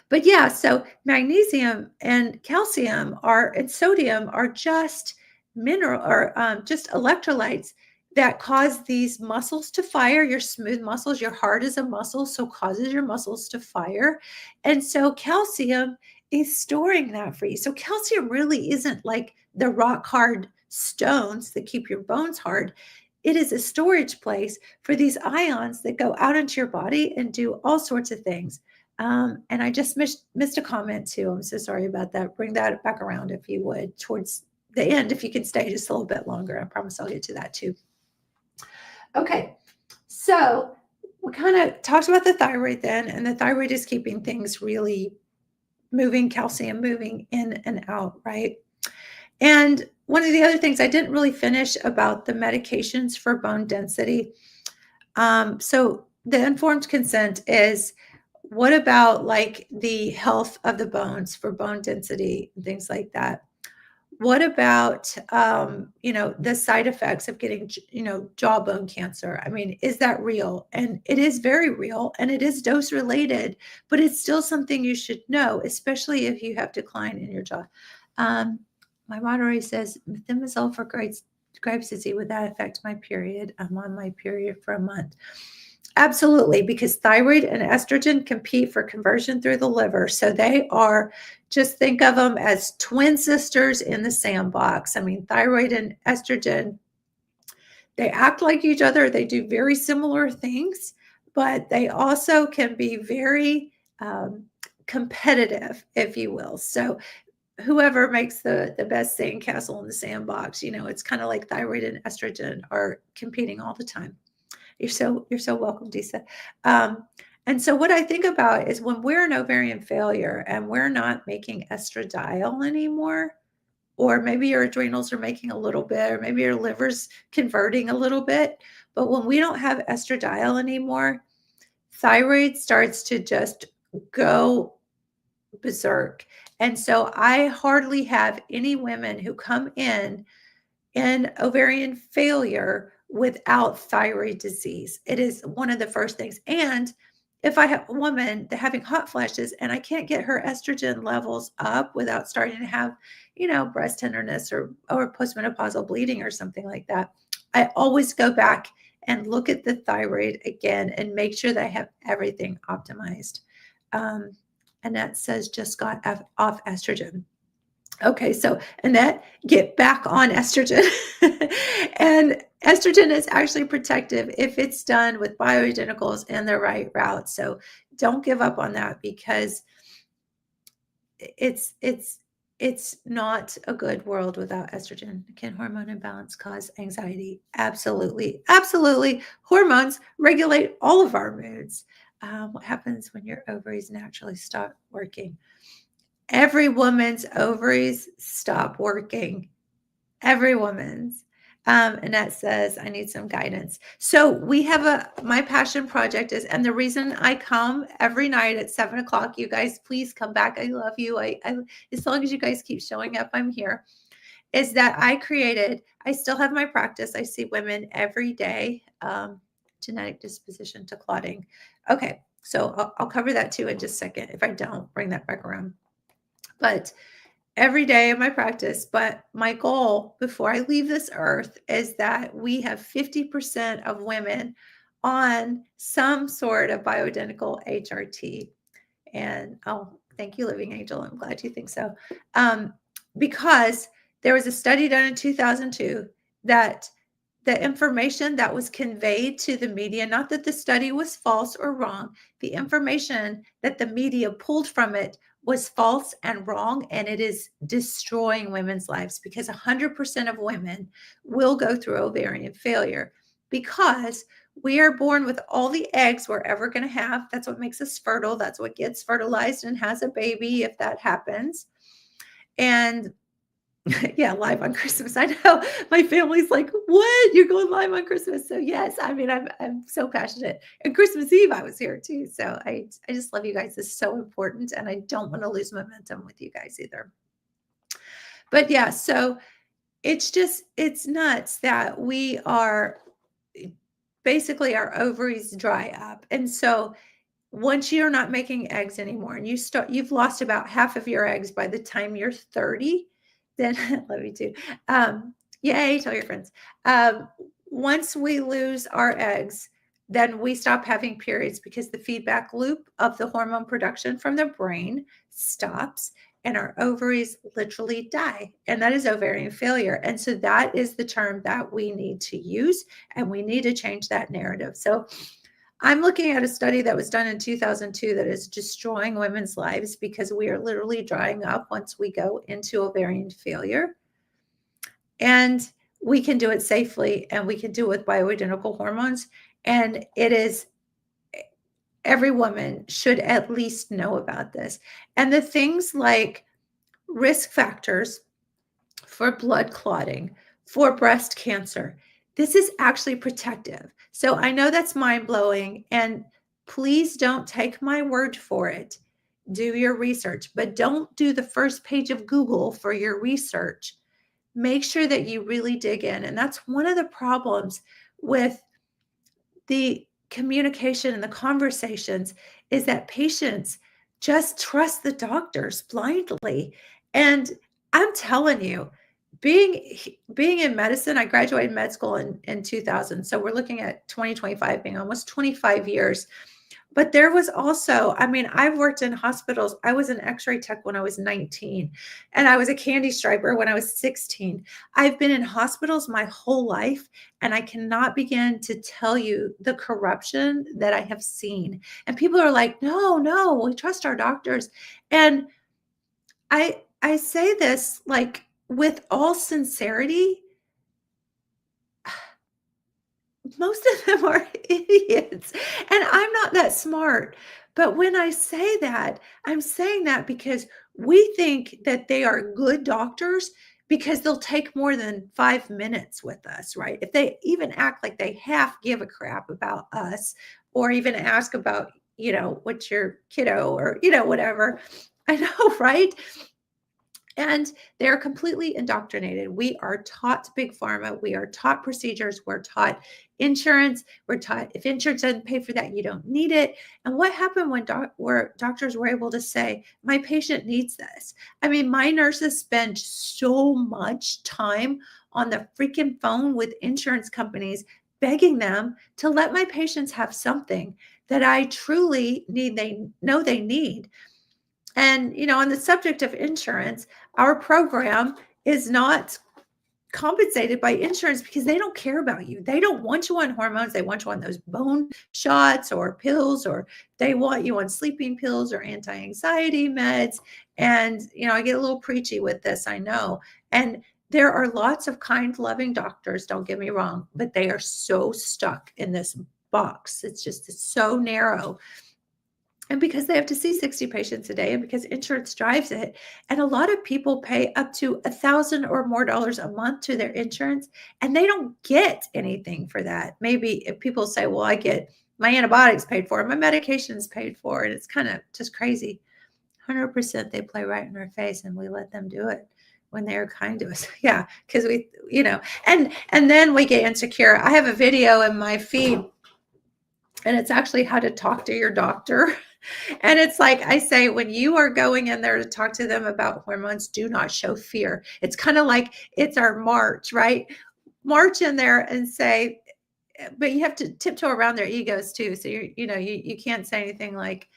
But yeah, so magnesium and calcium and sodium are just mineral or just electrolytes that cause these muscles to fire, your smooth muscles. Your heart is a muscle, so causes your muscles to fire. And so calcium is storing that for you. So calcium really isn't like the rock hard stones that keep your bones hard. It is a storage place for these ions that go out into your body and do all sorts of things. And I just missed a comment too. I'm so sorry about that. Bring that back around if you would towards the end, if you can stay just a little bit longer. I promise I'll get to that too. Okay, so we kind of talked about the thyroid then, and the thyroid is keeping things really moving, calcium moving in and out, right? And one of the other things I didn't really finish about the medications for bone density. So the informed consent is, what about like the health of the bones for bone density and things like that? What about, the side effects of getting, jawbone cancer? I mean, is that real? And it is very real, and it is dose related, but it's still something you should know, especially if you have decline in your jaw. My moderator says, methimazole for Graves' disease, would that affect my period? I'm on my period for a month. Absolutely, because thyroid and estrogen compete for conversion through the liver. So they are, just think of them as twin sisters in the sandbox. I mean, thyroid and estrogen, they act like each other. They do very similar things, but they also can be very competitive, if you will. So whoever makes the best sandcastle in the sandbox, it's kind of like thyroid and estrogen are competing all the time. You're so welcome, Disa. And so what I think about is when we're in ovarian failure and we're not making estradiol anymore, or maybe your adrenals are making a little bit, or maybe your liver's converting a little bit. But when we don't have estradiol anymore, thyroid starts to just go berserk. And so I hardly have any women who come in ovarian failure without thyroid disease. It is one of the first things. And if I have a woman that having hot flashes and I can't get her estrogen levels up without starting to have, breast tenderness or postmenopausal bleeding or something like that, I always go back and look at the thyroid again and make sure that I have everything optimized. Annette says just got off estrogen. Okay, so Annette, get back on estrogen. And estrogen is actually protective if it's done with bioidenticals and the right route. So don't give up on that, because it's not a good world without estrogen. Can hormone imbalance cause anxiety? Absolutely. Absolutely. Hormones regulate all of our moods. What happens when your ovaries naturally stop working? Every woman's ovaries stop working. Every woman's. Annette says, I need some guidance. So we have my passion project is, and the reason I come every night at 7:00, you guys, please come back. I love you. I as long as you guys keep showing up, I'm here. Is that I still have my practice. I see women every day, genetic disposition to clotting. Okay, so I'll cover that too in just a second. If I don't, bring that back around. But every day in my practice, but my goal before I leave this earth is that we have 50% of women on some sort of bioidentical HRT. And oh, thank you, Living Angel. I'm glad you think so. Because there was a study done in 2002 that the information that was conveyed to the media, not that the study was false or wrong, the information that the media pulled from it was false and wrong, and it is destroying women's lives because 100% of women will go through ovarian failure because we are born with all the eggs we're ever going to have. That's what makes us fertile. That's what gets fertilized and has a baby if that happens. And yeah, live on Christmas. I know my family's like, what? You're going live on Christmas? So yes, I mean, I'm so passionate. And Christmas Eve, I was here too. So I just love you guys. This is so important, and I don't want to lose momentum with you guys either. But yeah, so it's nuts that we are basically our ovaries dry up, and so once you're not making eggs anymore and you've lost about half of your eggs by the time you're 30, then love you too. Yay, tell your friends. Once we lose our eggs, then we stop having periods because the feedback loop of the hormone production from the brain stops and our ovaries literally die. And that is ovarian failure. And so that is the term that we need to use, and we need to change that narrative. So I'm looking at a study that was done in 2002 that is destroying women's lives because we are literally drying up once we go into ovarian failure. And we can do it safely, and we can do it with bioidentical hormones. And it is, every woman should at least know about this. And the things like risk factors for blood clotting, for breast cancer, this is actually protective. So I know that's mind-blowing, and please don't take my word for it. Do your research, but don't do the first page of Google for your research. Make sure that you really dig in. And that's one of the problems with the communication and the conversations is that patients just trust the doctors blindly. And I'm telling you, being in medicine, I graduated med school in 2000. So we're looking at 2025 being almost 25 years. But there was also, I mean, I've worked in hospitals. I was an x-ray tech when I was 19, and I was a candy striper when I was 16. I've been in hospitals my whole life, and I cannot begin to tell you the corruption that I have seen. And people are like, no, we trust our doctors. And I say this like with all sincerity, most of them are idiots, and I'm not that smart. But when I say that, I'm saying that because we think that they are good doctors because they'll take more than 5 minutes with us, right? If they even act like they half give a crap about us, or even ask about, what's your kiddo, or, whatever. I know, right? And they're completely indoctrinated. We are taught big pharma. We are taught procedures. We're taught insurance. We're taught if insurance doesn't pay for that, you don't need it. And what happened when doctors were able to say, my patient needs this? I mean, my nurses spend so much time on the freaking phone with insurance companies, begging them to let my patients have something that I truly need, they know they need. And, on the subject of insurance, our program is not compensated by insurance because they don't care about you. They don't want you on hormones. They want you on those bone shots or pills, or they want you on sleeping pills or anti-anxiety meds. And, I get a little preachy with this, I know. And there are lots of kind, loving doctors, don't get me wrong, but they are so stuck in this box. It's so narrow. And because they have to see 60 patients a day, and because insurance drives it, and a lot of people pay up to $1,000 or more a month to their insurance, and they don't get anything for that. Maybe if people say, well, I get my antibiotics paid for, my medications paid for, and it's kind of just crazy. 100% they play right in our face, and we let them do it when they're kind to us. Yeah, because we, and then we get insecure. I have a video in my feed and it's actually how to talk to your doctor. And it's like I say, when you are going in there to talk to them about hormones, do not show fear. It's kind of like it's our march, right? March in there and say, but you have to tiptoe around their egos too. So you can't say anything like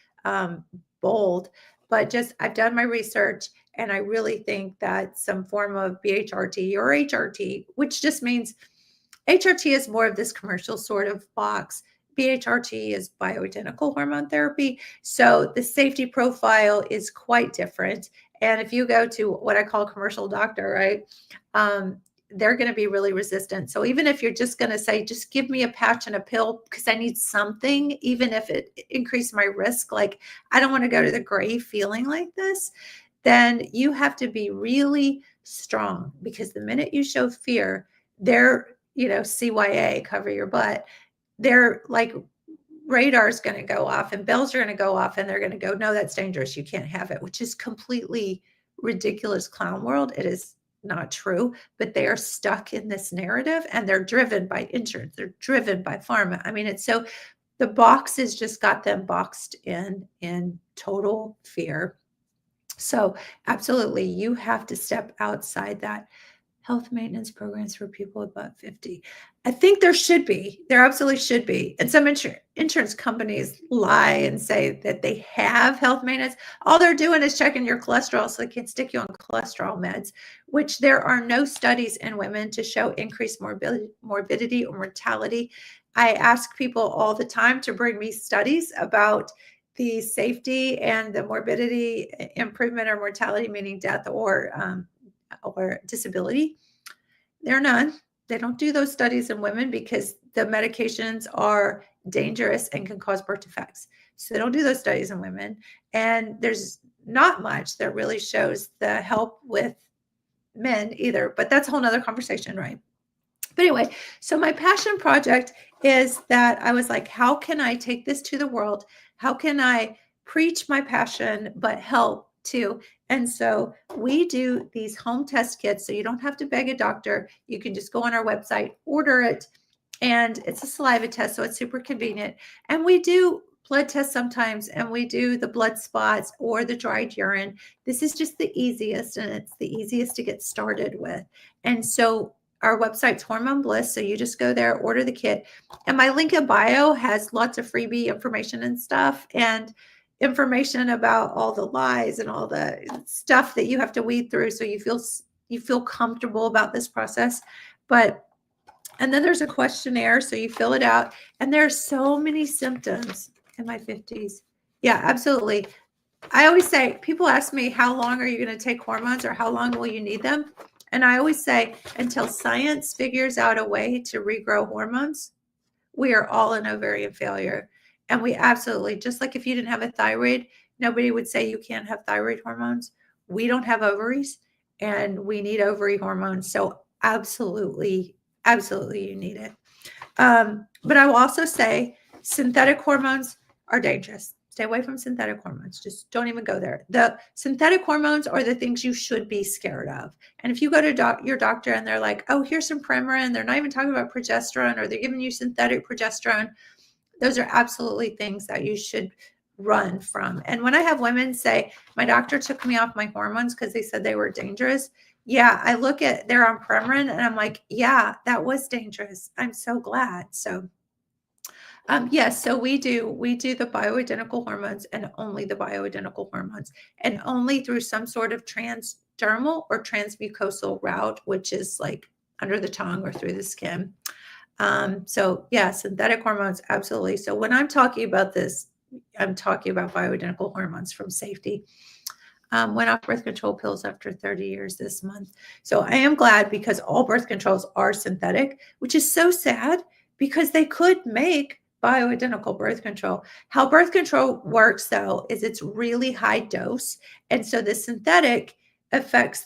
bold, but just I've done my research and I really think that some form of BHRT or HRT, which just means HRT is more of this commercial sort of box. BHRT is bioidentical hormone therapy. So the safety profile is quite different. And if you go to what I call a commercial doctor, right, they're going to be really resistant. So even if you're just going to say, just give me a patch and a pill because I need something, even if it increased my risk, like I don't want to go to the grave feeling like this, then you have to be really strong, because the minute you show fear, they're, CYA, cover your butt, they're like radar's going to go off and bells are going to go off and they're going to go, no, that's dangerous. You can't have it, which is completely ridiculous clown world. It is not true, but they are stuck in this narrative and they're driven by insurance. They're driven by pharma. I mean, it's so the boxes just got them boxed in total fear. So absolutely, you have to step outside that. Health maintenance programs for people above 50. I think there should be. There absolutely should be. And some insurance companies lie and say that they have health maintenance. All they're doing is checking your cholesterol so they can stick you on cholesterol meds, which there are no studies in women to show increased morbidity or mortality. I ask people all the time to bring me studies about the safety and the morbidity improvement or mortality, meaning death or disability. There are none. They don't do those studies in women because the medications are dangerous and can cause birth defects. So they don't do those studies in women. And there's not much that really shows the help with men either. But that's a whole nother conversation, right? But anyway, so my passion project is that I was like, how can I take this to the world? How can I preach my passion, but help too? And so we do these home test kits. So you don't have to beg a doctor. You can just go on our website, order it, and it's a saliva test. So it's super convenient. And we do blood tests sometimes, and we do the blood spots or the dried urine. This is just the easiest, and it's the easiest to get started with. And so our website's Hormone Bliss. So you just go there, order the kit. And my link in bio has lots of freebie information and stuff, and information about all the lies and all the stuff that you have to weed through so you feel comfortable about this process. And then there's a questionnaire, so you fill it out. And there are so many symptoms in my 50s. Yeah, absolutely. I always say, people ask me, how long are you going to take hormones or how long will you need them? And I always say, until science figures out a way to regrow hormones, we are all in ovarian failure. And we absolutely, just like if you didn't have a thyroid, nobody would say you can't have thyroid hormones. We don't have ovaries and we need ovary hormones. So absolutely, absolutely you need it. But I will also say synthetic hormones are dangerous. Stay away from synthetic hormones. Just don't even go there. The synthetic hormones are the things you should be scared of. And if you go to your doctor and they're like, oh, here's some Premarin, they're not even talking about progesterone, or they're giving you synthetic progesterone, those are absolutely things that you should run from. And when I have women say, my doctor took me off my hormones because they said they were dangerous. Yeah, I look at they're on Premarin and I'm like, yeah, that was dangerous. I'm so glad. So yes, so we do the bioidentical hormones and only the bioidentical hormones, and only through some sort of transdermal or transmucosal route, which is like under the tongue or through the skin. So yeah, synthetic hormones, absolutely. So when I'm talking about this, I'm talking about bioidentical hormones from safety. Went off birth control pills after 30 years this month. So I am glad, because all birth controls are synthetic, which is so sad because they could make bioidentical birth control. How birth control works though is it's really high dose. And so the synthetic affects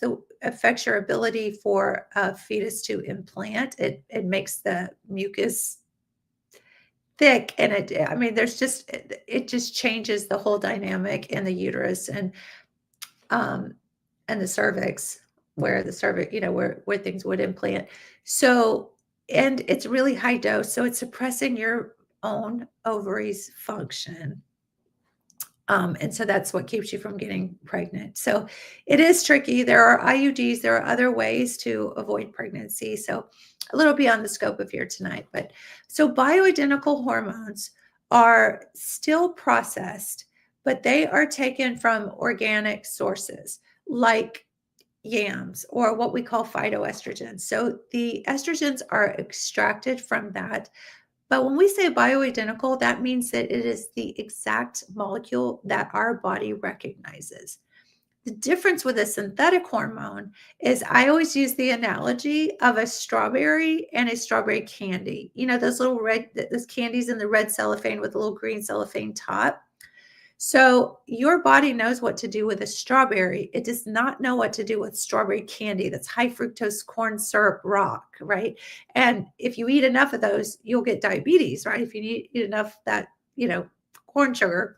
your ability for a fetus to implant. It makes the mucus thick, and it just changes the whole dynamic in the uterus and the cervix, where the cervix, where things would implant. So, and it's really high dose, so it's suppressing your own ovaries function. And so that's what keeps you from getting pregnant. So it is tricky. There are IUDs, there are other ways to avoid pregnancy. So a little beyond the scope of here tonight. But so bioidentical hormones are still processed, but they are taken from organic sources like yams or what we call phytoestrogens. So the estrogens are extracted from that. But when we say bioidentical, that means that it is the exact molecule that our body recognizes. The difference with a synthetic hormone is I always use the analogy of a strawberry and a strawberry candy. You know, those little those candies in the red cellophane with a little green cellophane top. So your body knows what to do with a strawberry. It does not know what to do with strawberry candy. That's high fructose corn syrup rock, right? And if you eat enough of those, you'll get diabetes, right? If you eat enough that, corn sugar.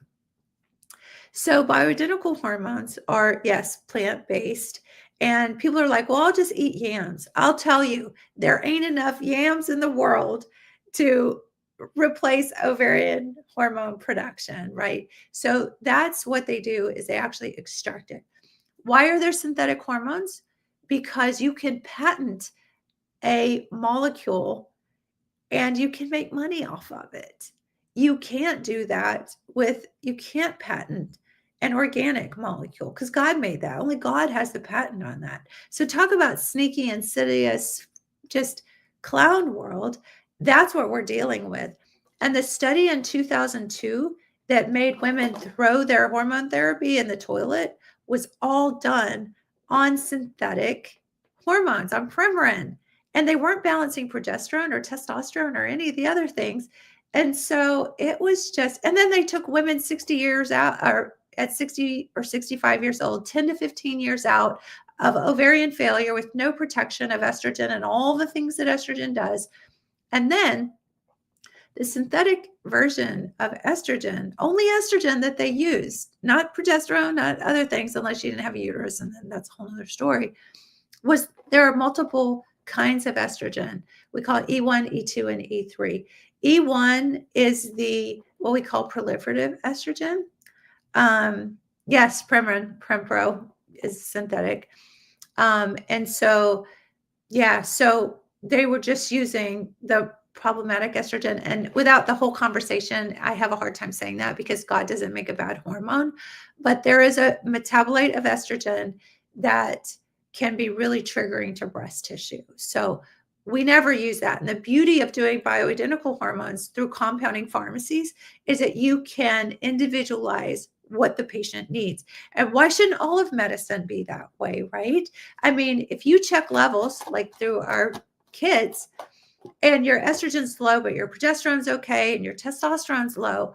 So bioidentical hormones are, yes, plant-based. And people are like, well, I'll just eat yams. I'll tell you, there ain't enough yams in the world to replace ovarian hormone production, right? So that's what they do is they actually extract it. Why are there synthetic hormones? Because you can patent a molecule and you can make money off of it. You can't do that you can't patent an organic molecule because God made that. Only God has the patent on that. So talk about sneaky, insidious, just clown world. That's what we're dealing with. And the study in 2002 that made women throw their hormone therapy in the toilet was all done on synthetic hormones, on Premarin. And they weren't balancing progesterone or testosterone or any of the other things. And so it was just, and then they took women 60 years out, or at 60 or 65 years old, 10 to 15 years out of ovarian failure with no protection of estrogen and all the things that estrogen does. And then the synthetic version of estrogen, only estrogen that they used, not progesterone, not other things, unless you didn't have a uterus, and then that's a whole other story, was there are multiple kinds of estrogen. We call it E1, E2, and E3. E1 is what we call proliferative estrogen. Yes, Prempro is synthetic. And so, so they were just using the problematic estrogen. And without the whole conversation, I have a hard time saying that because God doesn't make a bad hormone. But there is a metabolite of estrogen that can be really triggering to breast tissue. So we never use that. And the beauty of doing bioidentical hormones through compounding pharmacies is that you can individualize what the patient needs. And why shouldn't all of medicine be that way, right? I mean, if you check levels like through our kids and your estrogen's low, but your progesterone's okay and your testosterone's low,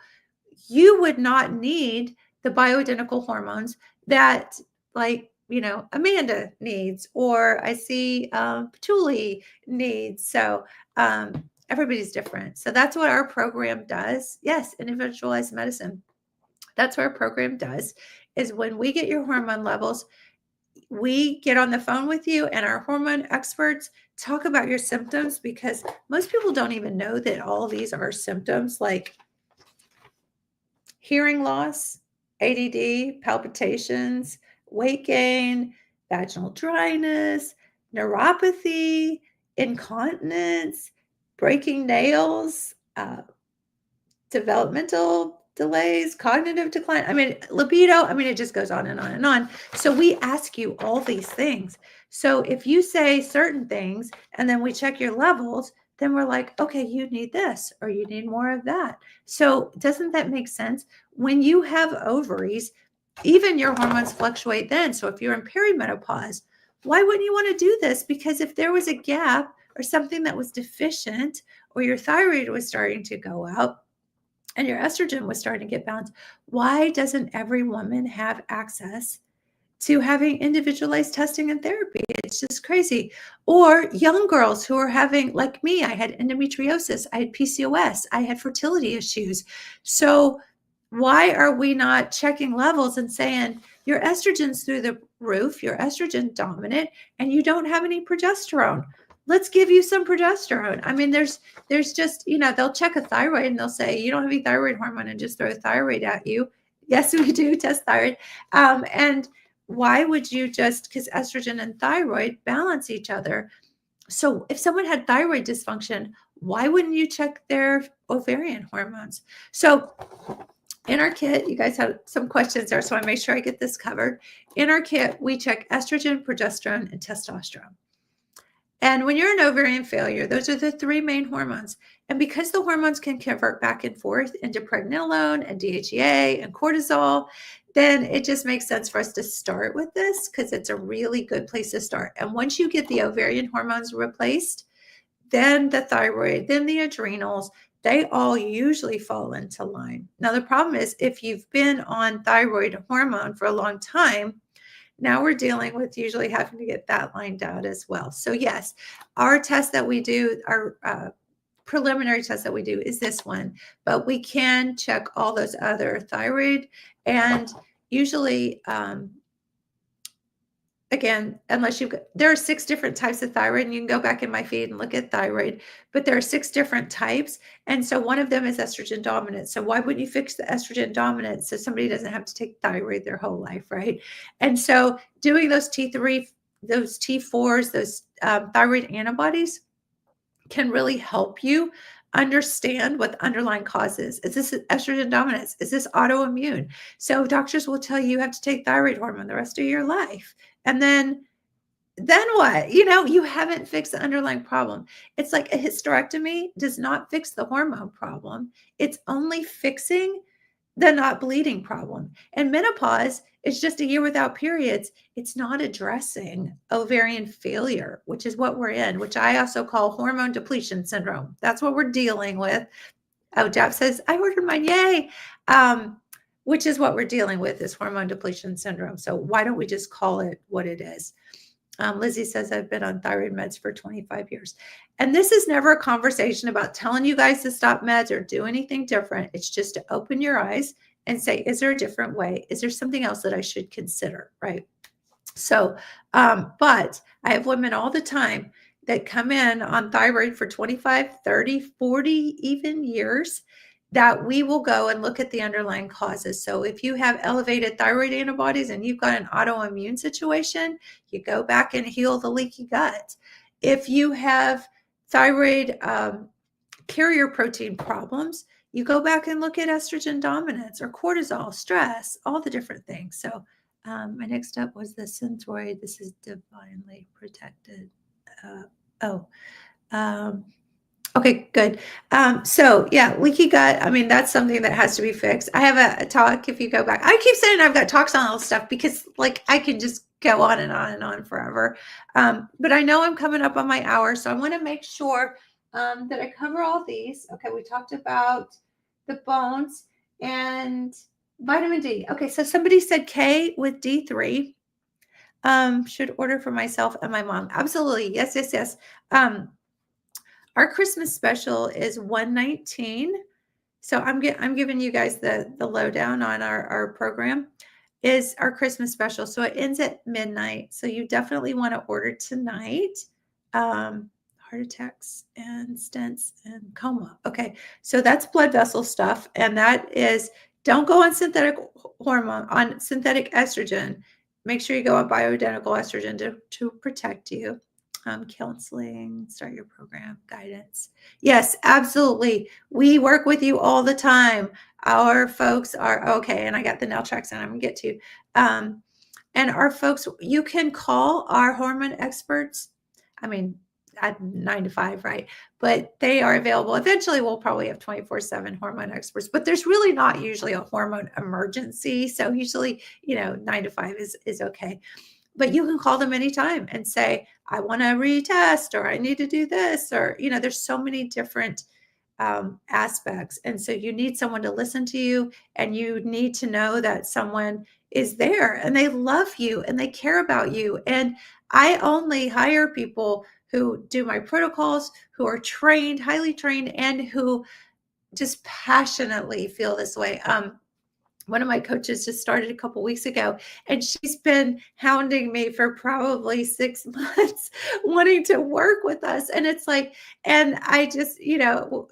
you would not need the bioidentical hormones that Amanda needs, or I see Patchouli needs. So everybody's different. So that's what our program does. Yes, individualized medicine. That's what our program does, is when we get your hormone levels, we get on the phone with you and our hormone experts talk about your symptoms, because most people don't even know that all these are symptoms, like hearing loss, ADD, palpitations, weight gain, vaginal dryness, neuropathy, incontinence, breaking nails, developmental delays, cognitive decline. I mean, libido. I mean, it just goes on and on and on. So we ask you all these things. So if you say certain things and then we check your levels, then we're like, okay, you need this or you need more of that. So doesn't that make sense? When you have ovaries, even your hormones fluctuate then. So if you're in perimenopause, why wouldn't you want to do this? Because if there was a gap or something that was deficient, or your thyroid was starting to go out and your estrogen was starting to get balanced, why doesn't every woman have access to having individualized testing and therapy? It's just crazy. Or young girls who are having, like me, I had endometriosis, I had PCOS, I had fertility issues. So why are we not checking levels and saying your estrogen's through the roof, you're estrogen dominant, and you don't have any progesterone? let's give you some progesterone. I mean, there's just, they'll check a thyroid and they'll say, you don't have any thyroid hormone, and just throw thyroid at you. Yes, we do test thyroid. And why would you just, because estrogen and thyroid balance each other. So if someone had thyroid dysfunction, why wouldn't you check their ovarian hormones? So in our kit, you guys have some questions there, so I make sure I get this covered. In our kit, we check estrogen, progesterone, and testosterone. And when you're an ovarian failure, those are the three main hormones. And because the hormones can convert back and forth into pregnenolone and DHEA and cortisol, then it just makes sense for us to start with this, because it's a really good place to start. And once you get the ovarian hormones replaced, then the thyroid, then the adrenals, they all usually fall into line. Now, the problem is if you've been on thyroid hormone for a long time, now we're dealing with usually having to get that lined out as well. So yes, our test that we do, our preliminary test that we do is this one, but we can check all those other thyroid, and usually, again, unless there are 6 different types of thyroid, and you can go back in my feed and look at thyroid, but there are 6 different types. And so one of them is estrogen dominant. So why wouldn't you fix the estrogen dominant so somebody doesn't have to take thyroid their whole life, right? And so doing those T3, those T4s, those thyroid antibodies can really help you understand what the underlying cause is. Is this estrogen dominance? Is this autoimmune? So doctors will tell you have to take thyroid hormone the rest of your life. And then what? You haven't fixed the underlying problem. It's like a hysterectomy does not fix the hormone problem. It's only fixing the not bleeding problem. And menopause is just a year without periods. It's not addressing ovarian failure, which is what we're in, which I also call hormone depletion syndrome. That's what we're dealing with. Oh, Jeff says, I ordered mine. Yay. Which is what we're dealing with, is hormone depletion syndrome. So why don't we just call it what it is? Lizzie says, I've been on thyroid meds for 25 years. And this is never a conversation about telling you guys to stop meds or do anything different. It's just to open your eyes and say, is there a different way? Is there something else that I should consider, right? So, but I have women all the time that come in on thyroid for 25, 30, 40, even years, that we will go and look at the underlying causes. So if you have elevated thyroid antibodies and you've got an autoimmune situation, you go back and heal the leaky gut. If you have thyroid carrier protein problems, you go back and look at estrogen dominance or cortisol, stress, all the different things. So my next up was the synthroid. This is divinely protected. Okay, good. So yeah, leaky gut. I mean, that's something that has to be fixed. I have a talk. If you go back, I keep saying I've got talks on all this stuff because I can just go on and on and on forever. But I know I'm coming up on my hour, so I want to make sure that I cover all these. Okay, we talked about the bones and vitamin D. Okay, so somebody said K with D3. Should order for myself and my mom. Absolutely. Yes. Our Christmas special is $119. So I'm giving you guys the lowdown on our program. Is our Christmas special. So it ends at midnight. So you definitely want to order tonight. Heart attacks and stents and coma. Okay. So that's blood vessel stuff. And that is, don't go on synthetic hormone, on synthetic estrogen. Make sure you go on bioidentical estrogen to protect you. Counseling, start your program, guidance. Yes, absolutely. We work with you all the time. Our folks are okay. And I got the naltrexone I'm going to get to. And our folks, you can call our hormone experts. I mean, at 9 to 5, right? But they are available. Eventually, we'll probably have 24/7 hormone experts, but there's really not usually a hormone emergency. So usually, 9 to 5 is okay. But you can call them anytime and say, I want to retest, or I need to do this, or, there's so many different aspects. And so you need someone to listen to you, and you need to know that someone is there and they love you and they care about you. And I only hire people who do my protocols, who are trained, highly trained, and who just passionately feel this way. one of my coaches just started a couple weeks ago, and she's been hounding me for probably 6 months wanting to work with us. And it's like, and I just,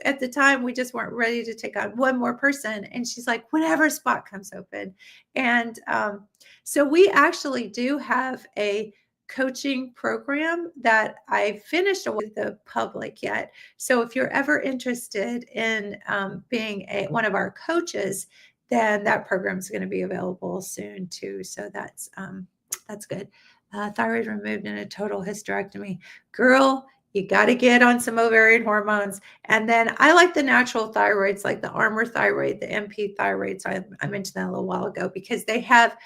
at the time we just weren't ready to take on one more person. And she's like, whenever spot comes open. And so we actually do have a coaching program that I finished with the public yet. So if you're ever interested in being one of our coaches, then that program is going to be available soon too. So that's good. Thyroid removed in a total hysterectomy. Girl, you got to get on some ovarian hormones. And then I like the natural thyroids, like the Armor thyroid, the MP thyroid. So I mentioned that a little while ago because they have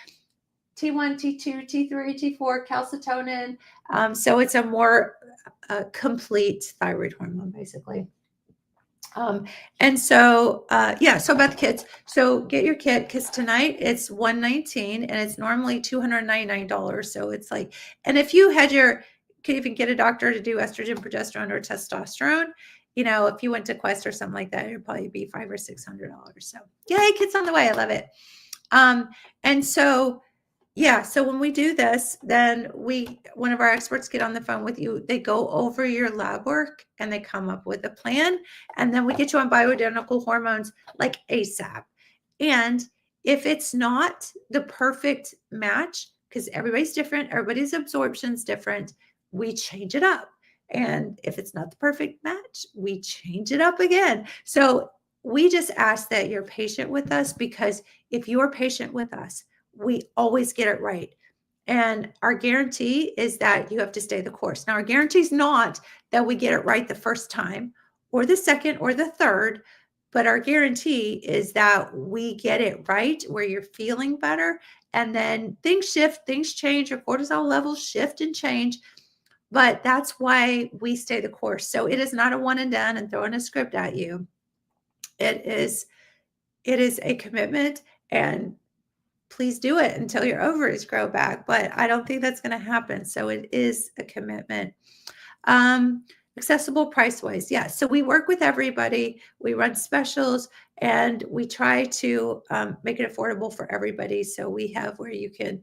T1, T2, T3, T4, calcitonin. So it's a more complete thyroid hormone, basically. And so, so about the kits. So get your kit because tonight it's $119 and it's normally $299. So it's like, and if you had could even get a doctor to do estrogen, progesterone, or testosterone, if you went to Quest or something like that, it'd probably be $500 or $600. So yay, kits on the way. I love it. And so, so when we do this, then one of our experts get on the phone with you. They go over your lab work and they come up with a plan. And then we get you on bioidentical hormones like ASAP. And if it's not the perfect match, because everybody's different, everybody's absorption's different, we change it up. And if it's not the perfect match, we change it up again. So we just ask that you're patient with us, because if you're patient with us, we always get it right. And our guarantee is that you have to stay the course. Now, our guarantee is not that we get it right the first time or the second or the third, but our guarantee is that we get it right where you're feeling better. And then things shift, things change, your cortisol levels shift and change. But that's why we stay the course. So it is not a one and done and throwing a script at you. It is a commitment, and please do it until your ovaries grow back. But I don't think that's going to happen. So it is a commitment. Accessible price wise. Yeah. So we work with everybody. We run specials and we try to make it affordable for everybody. So we have where you can,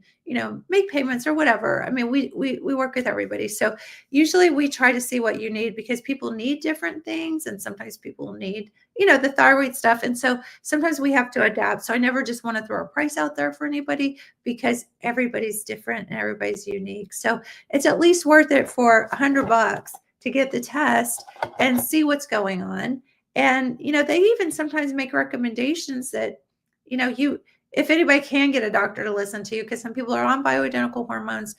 make payments or whatever. I mean, we work with everybody. So usually we try to see what you need, because people need different things. And sometimes people need, the thyroid stuff. And so sometimes we have to adapt. So I never just want to throw a price out there for anybody, because everybody's different and everybody's unique. So it's at least worth it for $100 to get the test and see what's going on. And, they even sometimes make recommendations that, if anybody can get a doctor to listen to you, because some people are on bioidentical hormones,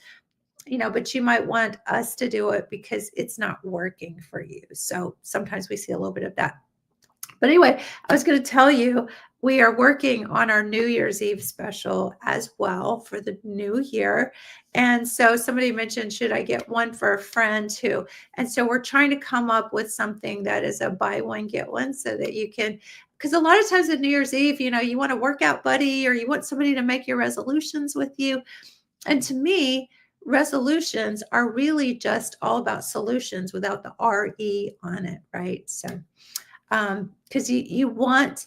but you might want us to do it because it's not working for you. So sometimes we see a little bit of that. But anyway, I was going to tell you, we are working on our New Year's Eve special as well for the new year. And so somebody mentioned, should I get one for a friend too? And so we're trying to come up with something that is a buy one, get one, so that you can, because a lot of times at New Year's Eve, you want a workout buddy, or you want somebody to make your resolutions with you. And to me, resolutions are really just all about solutions without the RE on it, right? So because you want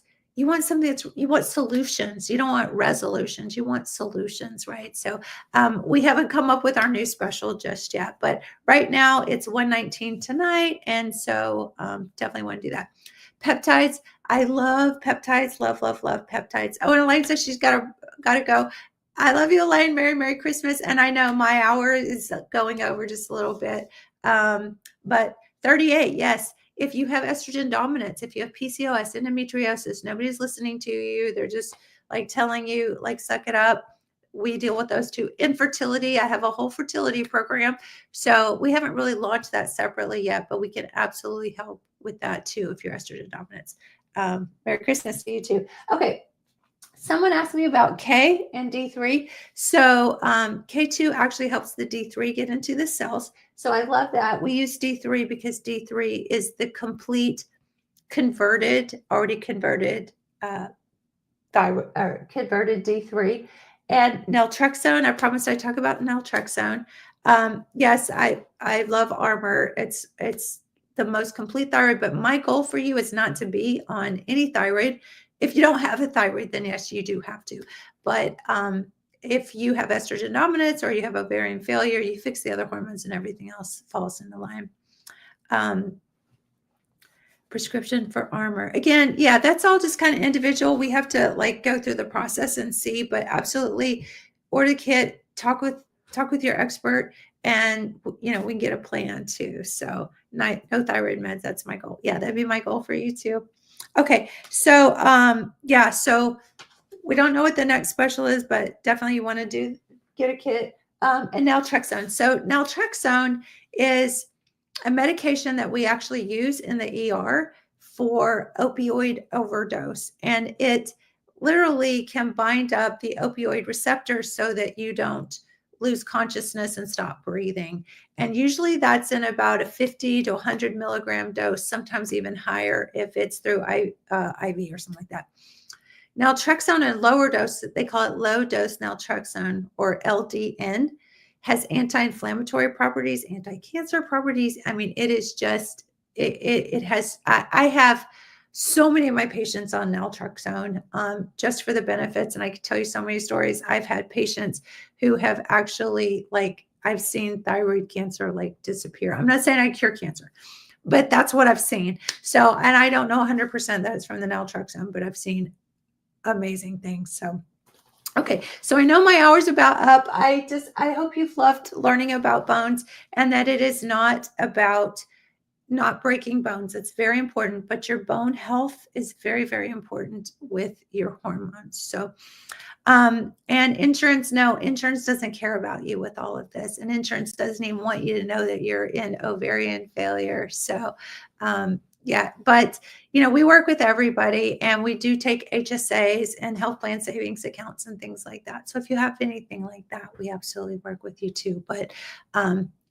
something you want solutions. You don't want resolutions. You want solutions, right? So we haven't come up with our new special just yet, but right now it's $119 tonight, and so definitely want to do that. Peptides, I love peptides. Love peptides. Oh, and Elaine says she's got to go. I love you, Elaine. Merry Christmas. And I know my hour is going over just a little bit, but 38, yes. If you have estrogen dominance, if you have PCOS, endometriosis, nobody's listening to you. They're just like telling you, like, suck it up. We deal with those too. Infertility, I have a whole fertility program. So we haven't really launched that separately yet, but we can absolutely help with that too if you're estrogen dominance. Merry Christmas to you too. Okay. Someone asked me about K and D3. So K2 actually helps the D3 get into the cells. So I love that. We use D3 because D3 is the complete already converted thyroid, or converted D3. And naltrexone, I promised I'd talk about naltrexone. Yes, I love Armor. It's the most complete thyroid, but my goal for you is not to be on any thyroid. If you don't have a thyroid, then yes, you do have to. But if you have estrogen dominance or you have ovarian failure, you fix the other hormones and everything else falls into line. Prescription for armor. Again, yeah, that's all just kind of individual. We have to like go through the process and see, but absolutely order kit, talk with your expert, and we can get a plan too. So no thyroid meds, that's my goal. Yeah, that'd be my goal for you too. Okay, so yeah, so we don't know what the next special is, but definitely you want to get a kit. And naltrexone. So naltrexone is a medication that we actually use in the ER for opioid overdose. And it literally can bind up the opioid receptors so that you don't lose consciousness and stop breathing. And usually that's in about a 50 to 100 milligram dose, sometimes even higher if it's through IV or something like that. Naltrexone in lower dose, they call it low dose naltrexone or LDN, has anti-inflammatory properties, anti-cancer properties. I mean, it is just, it has, I have so many of my patients on naltrexone just for the benefits. And I could tell you so many stories. I've had patients who have actually, like, I've seen thyroid cancer like disappear. I'm not saying I cure cancer, but that's what I've seen. So, and I don't know 100% that it's from the naltrexone, but I've seen amazing things. So okay, so I know my hour's about up. I hope you've loved learning about bones and that it is not about not breaking bones. It's very important, but your bone health is very, very important with your hormones. So, and insurance, no, insurance doesn't care about you with all of this. And insurance doesn't even want you to know that you're in ovarian failure. So, yeah, but we work with everybody and we do take HSAs and health plan savings accounts and things like that. So if you have anything like that, we absolutely work with you too. But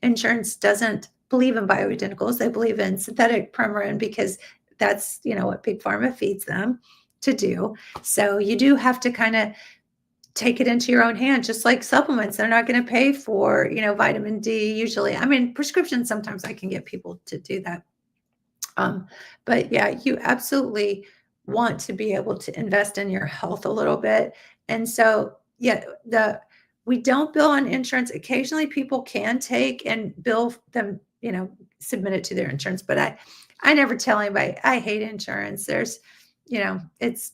insurance doesn't believe in bioidenticals. They believe in synthetic Premarin because that's, what Big Pharma feeds them to do. So you do have to kind of take it into your own hand, just like supplements. They're not going to pay for, vitamin D usually. I mean, prescriptions, sometimes I can get people to do that. But yeah, you absolutely want to be able to invest in your health a little bit. And so, yeah, we don't bill on insurance. Occasionally people can take and bill them, submit it to their insurance, but I never tell anybody I hate insurance. There's, it's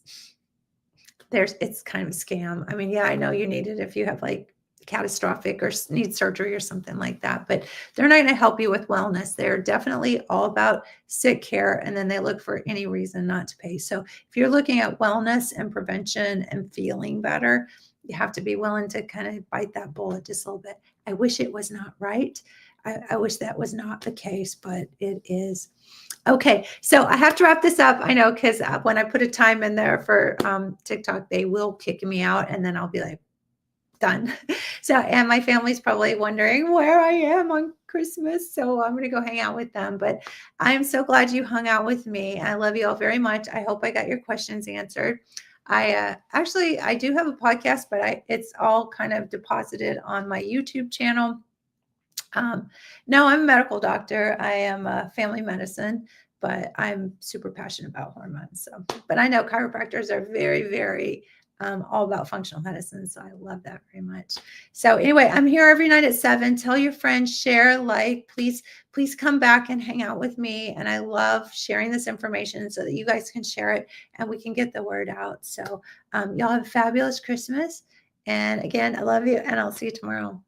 kind of a scam. I mean, yeah, I know you need it if you have like catastrophic or need surgery or something like that, but they're not going to help you with wellness. They're definitely all about sick care, and then they look for any reason not to pay. So if you're looking at wellness and prevention and feeling better, you have to be willing to kind of bite that bullet just a little bit. I wish it was not right. I wish that was not the case, but it is. Okay, so I have to wrap this up. I know, because when I put a time in there for TikTok, they will kick me out, and then I'll be like, done. So, and my family's probably wondering where I am on Christmas. So I'm going to go hang out with them. But I'm so glad you hung out with me. I love you all very much. I hope I got your questions answered. I do have a podcast, but it's all kind of deposited on my YouTube channel. No, I'm a medical doctor. I am a family medicine, but I'm super passionate about hormones. So, but I know chiropractors are very, very all about functional medicine. So I love that very much. So anyway, I'm here every night at 7. Tell your friends, share, like, please come back and hang out with me. And I love sharing this information so that you guys can share it and we can get the word out. So y'all have a fabulous Christmas. And again, I love you and I'll see you tomorrow.